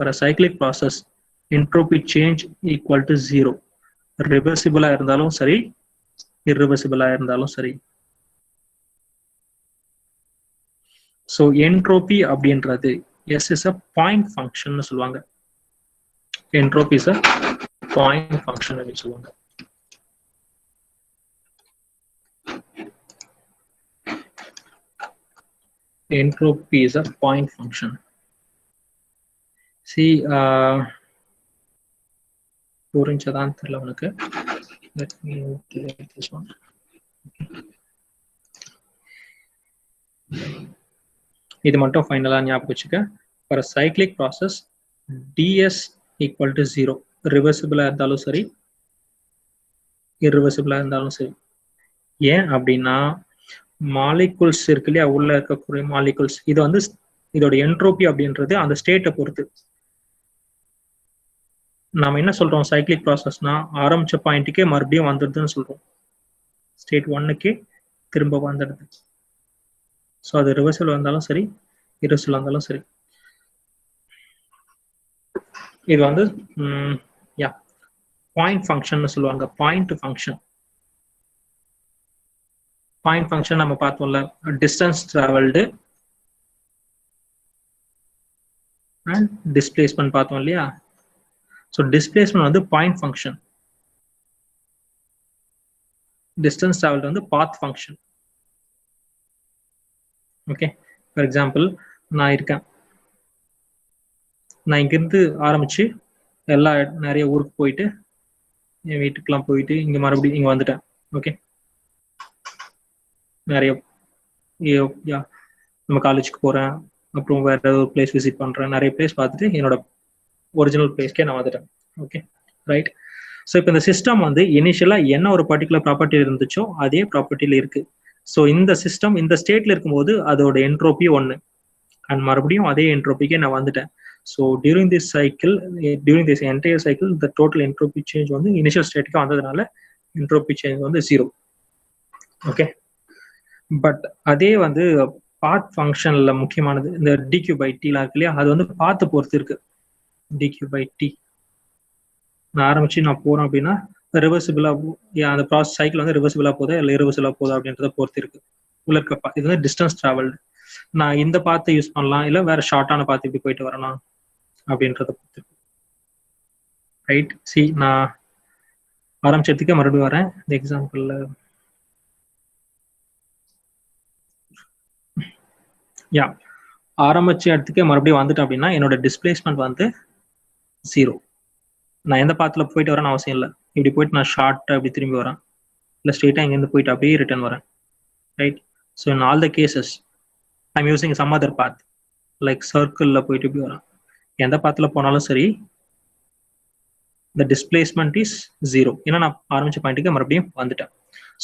for a cyclic process, entropy change equal to 0. reversible இருந்தாலும் சரி, irreversible இருந்தாலும் சரி. So entropy அப்படின்றது S is a point function னு சொல்லுவாங்க. Entropy is a point function னு சொல்லுவாங்க. Entropy is a point function. See, புரிஞ்சதான் தெரியல உனக்கு. Let me delete this one. இது மட்டும் ஃபைனலா ஞாபகம் வச்சுக்க. For a cyclic process, ds equal to 0. ரிவர்சிபிளா இருந்தாலும் சரி, இர்ரிவர்சிபிளா இருந்தாலும் சரி. ஏன் அப்படின்னா மாலிகுல்ஸ் இருக்கு இல்லையா, உள்ள இருக்கக்கூடிய மாலிகுல்ஸ், இது வந்து இதோட என்ட்ரோபி அப்படின்றது அந்த ஸ்டேட்டை பொறுத்து. நாம என்ன சொல்றோம், சைக்ளிக் ப்ராசஸ்னா ஆரம்பிச்ச பாயிண்ட்டுக்கே மறுபடியும் வந்துடுதுன்னு சொல்றோம். ஸ்டேட் 1க்கே திரும்ப வந்துடுது. ஸோ அது ரிவர்சல் வந்தாலும் சரி, இர்ரிவர்சல் வந்தாலும் சரி. இது வந்து பாயிண்ட் ஃபங்க்ஷன் சொல்லுவாங்க. பாயிண்ட் ஃபங்க்ஷன், பாயிண்ட் ஃபங்க்ஷன் நம்ம பார்த்தோம்ல, டிஸ்டன்ஸ் டிராவல்டு அண்ட் டிஸ்பிளேஸ்மெண்ட் பார்த்தோம் இல்லையா. ஸோ டிஸ்பிளேஸ்மெண்ட் வந்து பாயிண்ட் ஃபங்க்ஷன், டிஸ்டன்ஸ் டிராவல்டு வந்து பாத் ஃபங்க்ஷன். ஓகே, ஃபார் எக்ஸாம்பிள் நான் இருக்கேன், நான் இங்கிருந்து ஆரம்பிச்சு நிறைய ஊருக்கு போயிட்டு, என் வீட்டுக்கெல்லாம் போயிட்டு இங்க மறுபடியும் இங்க வந்துட்டேன். ஓகே, நிறைய நம்ம காலேஜுக்கு போறேன், அப்புறம் வேற ஏதாவது பிளேஸ் விசிட் பண்றேன், நிறைய பிளேஸ் பார்த்துட்டு என்னோட ஒரிஜினல் பிளேஸ்க்கே நான் வந்துட்டேன். Okay, right. ஸோ இப்போ இந்த சிஸ்டம் வந்து இனிஷியலா என்ன ஒரு பர்டிகுலர் ப்ராப்பர்ட்டி இருந்துச்சோ அதே ப்ராப்பர்ட்டியில இருக்கு. ஸோ இந்த சிஸ்டம் இந்த ஸ்டேட்ல இருக்கும்போது அதோட என்ட்ரோபி 1, அண்ட் மறுபடியும் அதே என்ட்ரோபிக்கே நான் வந்துட்டேன். So during this cycle, during this entire cycle, the total entropy change வந்து இனிஷியல் ஸ்டேட்டுக்கு வந்ததுனால என்ட்ரோபி சேஞ்ச் வந்து 0. ஓகே, பட் அதே வந்து பாத் ஃபங்க்ஷன்ல முக்கியமானது இந்த டிக்யூ பை டிலாம் இருக்கு இல்லையா, அது வந்து பாத்து பொறுத்து இருக்கு. டிக்யூ பை டி நான் ஆரம்பிச்சு நான் போறேன் அப்படின்னா ரிவர்சிபிளா, அந்த ப்ராசஸ் சைக்கிள் வந்து ரிவர்சிபிளா போதா இல்லை இரிவர்சிபிளா போதா அப்படின்றத பொறுத்து இருக்கு. உள்ள இருக்க இது வந்து டிஸ்டன்ஸ் டிராவல்டு. நான் இந்த பாத்தை யூஸ் பண்ணலாம், இல்லை வேற ஷார்ட்டான பாத்து இப்படி போயிட்டு வரலாம் அப்படின்றத பொறுத்து இருக்கு. ரைட். சி, நான் ஆரம்பிச்சதுக்கே மறுபடியும் வரேன். இந்த எக்ஸாம்பிள்ல ஆரம்பிச்ச இடத்துக்கே மறுபடியும் வந்துட்டேன் அப்படின்னா என்னோட டிஸ்பிளேஸ்மெண்ட் வந்து 0. நான் எந்த பாத்துல போயிட்டு வரேன்னு அவசியம் இல்லை. இப்படி போயிட்டு நான் ஷார்ட்டா இப்படி திரும்பி வரேன், இல்லை ஸ்ட்ரெயிட்டா இங்கேருந்து போயிட்டு அப்படியே ரிட்டர்ன் வரேன். Right. So in all the cases I'm using some other path, like சர்க்கிள்ல போயிட்டு இப்படி வரேன். எந்த பாத்துல போனாலும் சரி the displacement is 0. ஏன்னா நான் ஆரம்பிச்ச பாயிண்ட்டுக்கு மறுபடியும் வந்துட்டேன்.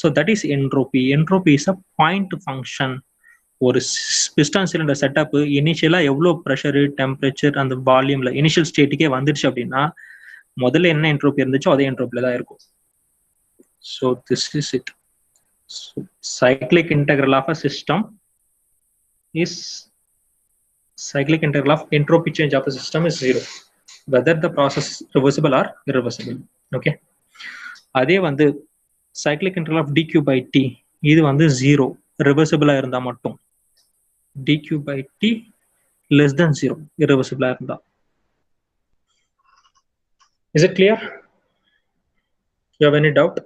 So that is entropy. Entropy is a point function. ஒரு பிஸ்டன் சிலிண்டர் செட்டப் இனிஷியலா எவ்வளோ ப்ரெஷரு, டெம்பரேச்சர், அந்த வால்யூம்ல இனிஷியல் ஸ்டேட்டுக்கே வந்துடுச்சு அப்படின்னா முதல்ல என்ன என்ட்ரோபி இருந்துச்சோ அதே என்ட்ரோபில தான் இருக்கும். So this is it. Cyclic integral of a system is cyclic integral of entropy change of a system is 0, whether the process is reversible or irreversible. Okay, அதே வந்து cyclic integral of dq by t இது வந்து 0 reversible இருந்தா மட்டும், dq by t less than 0 irreversible இருந்தா. Is it clear? You have any doubt?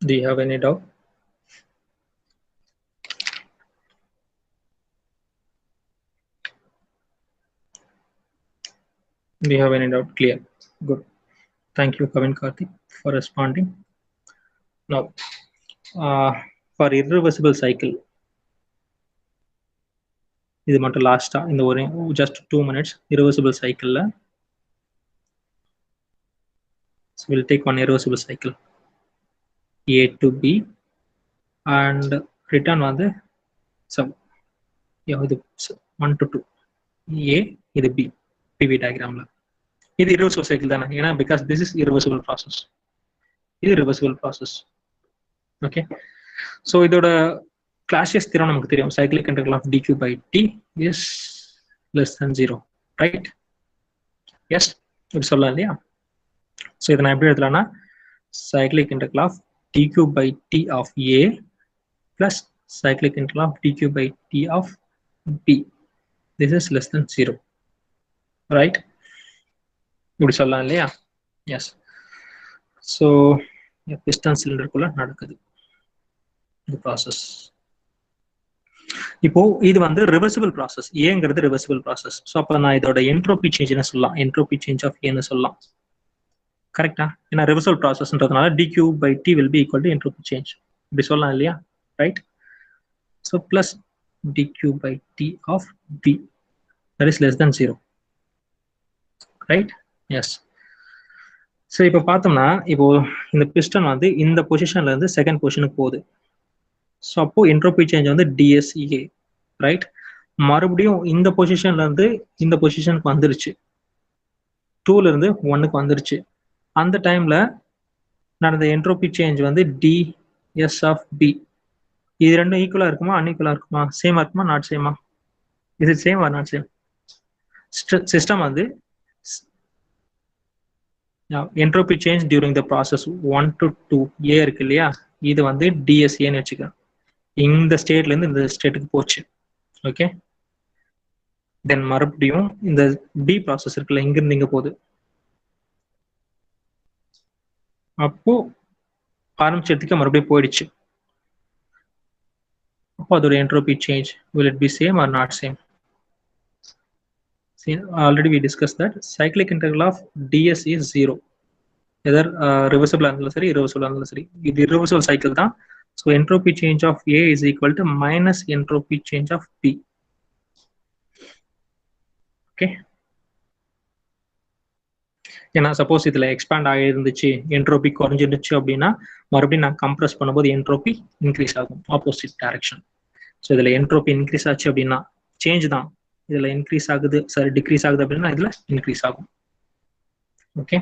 Do you have any doubt? Do you have any doubt? Clear. Good. Thank you, Kavin Karthik, for responding. Now, for irreversible cycle, இது மட்டும் லாஸ்டா இந்த ஒரு just 2 minutes irreversible cycle. So we'll take one irreversible cycle A to B and return வந்து sub இது 1 to 2 A, இது B PV diagramல. இது irreversible cycle தானே, ஏன்னா because this is irreversible process. இது reversible process. Okay, so இதோட Clausius theorem நமக்கு தெரியும். Cyclic integral of dq by t is less than 0, right? Yes, இப்படி சொல்லலாம் இல்லையா? ஸோ இதை நான் எப்படி எழுதலாம்னா cyclic integral of dq by t of A plus cyclic integral of dq by t of B. This is less than 0, right? இப்படி சொல்லலாம் இல்லையா? எஸ். ஸோ பிஸ்டன் சிலிண்டருக்குள்ள நடக்குது இந்த ப்ராசஸ். இப்போ இது வந்து ரிவர்சிபிள் ப்ராசஸ். ஏங்கிறது ரிவர்சிபிள் ப்ராசஸ். ஸோ அப்போ நான் இதோட என்ட்ரோபி சேஞ்ச்னு சொல்லலாம், என்ட்ரோபி சேஞ்ச் ஆஃப் ஏன்னு சொல்லலாம். கரெக்டா? ஏன்னா reversal ப்ராசஸ்ன்றதுனால dq by t will be equal to entropy change. இப்படி சொல்லலாம் இல்லையா? Right. So plus dq by t of b, that is less than 0, ரைட்? எஸ். ஸோ இப்போ பார்த்தோம்னா இப்போ இந்த பிஸ்டன் வந்து இந்த பொசிஷன்ல இருந்து செகண்ட் பொசிஷனுக்கு போகுது. ஸோ அப்போ என்ட்ரோபி சேஞ்ச் வந்து dSEA, ரைட்? மறுபடியும் இந்த பொசிஷன்ல இருந்து இந்த பொசிஷனுக்கு வந்துருச்சு, 2ல இருந்து 1க்கு வந்துருச்சு. அந்த டைம்ல நடந்த என்ட்ரோபி சேஞ்ச் வந்து ds of b. இது ரெண்டும் ஈக்குவலா இருக்குமா, அன்ஈக்குவலா இருக்குமா, சேமா இருக்குமா, நாட் சேமா? இது same or not same? System வந்து entropy change during the process 1 to 2 A இருக்கு இல்லையா, இது வந்து dSAன்னு வச்சுக்கலாம். இந்த ஸ்டேட்ல இருந்து இந்த ஸ்டேட்டுக்கு போச்சு. ஓகே, தென் மறுபடியும் இந்த B ப்ராசஸ் இருக்குல்ல, இங்கிருந்து இங்க போகுது. அப்போ ஆரம்பிச்ச இடத்துக்கு மறுபடியும் போயிடுச்சு. அப்போ அதோட entropy change will it be same or not same? See, already we discussed that cyclic integral of ds is 0, either reversible இருந்தாலும் சரி irreversible இருந்தாலும் சரி. இது irreversible cycle தான். So entropy change of A is equal to minus entropy change of B. Okay, ஏன்னா சப்போஸ் இதுல எக்ஸ்பேண்ட் ஆகிருந்துச்சு, என்ட்ரோபி குறைஞ்சிருந்துச்சு அப்படின்னா மறுபடியும் நான் கம்ப்ரஸ் பண்ணும்போது என்ட்ரோபி இன்க்ரீஸ் ஆகும், ஆப்போசிட் டைரக்ஷன். ஸோ இதுல என்ட்ரோபி இன்க்ரீஸ் ஆச்சு அப்படின்னா சேஞ்ச் தான், இதுல இன்க்ரீஸ் ஆகுது, சாரி டிக்ரீஸ் ஆகுது அப்படின்னா இதுல இன்க்ரீஸ் ஆகும். Okay,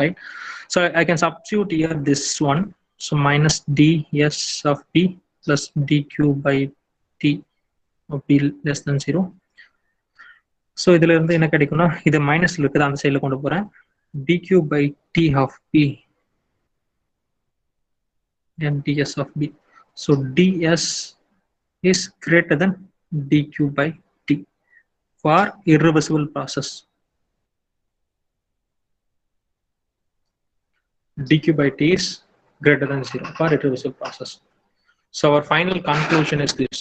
right. So I can substitute here this one. So minus ds of b plus dq by t of b less than 0. So இதுல இருந்து என்ன கிடைக்கும்னா, இது மைனஸ்ல இருக்குது, அந்த சைடில் கொண்டு போறேன். dq by t of b and ds of b. So ds is greater than dq by t for irreversible process. dq by t is greater than 0 for irreversible process. So our final conclusion is this.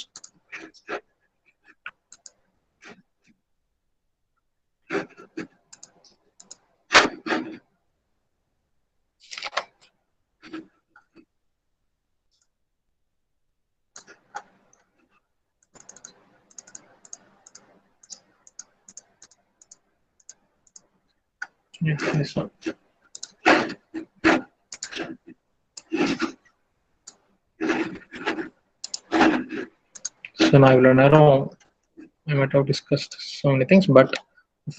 Yeah, this one. So now I might have discussed so many things, but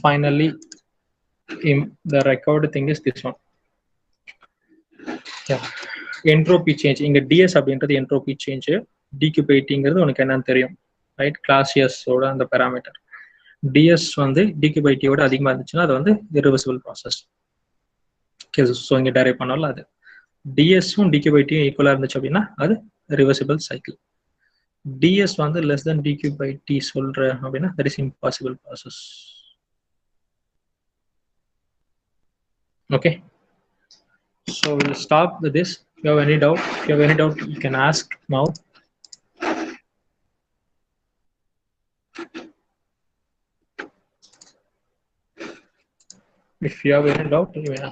finally the record thing is this one. Yeah, entropy change. இங்க ds அப்படின்றது entropy change, dq/t உனக்கு என்னன்னு தெரியும், ரைட்? கிளாசியஸ் ஓட அந்த பாராமீட்டர் ds வந்து dq/t ஓட அதிகமா இருந்துச்சுன்னா அது வந்து irreversible process. ஓகே, ஸோ இங்க டைரைவ் பண்ணாலும் அது ds-உம் dq/t ஈக்குவலா இருந்துச்சு அப்படின்னா அது ரிவர்சிபிள் சைக்கிள். ds வந்து less than dq/t சொல்ற அப்படின்னா that is impossible process. Okay, so we'll stop with this. If you have any doubt, you can ask now. If you have any doubt, you may ask.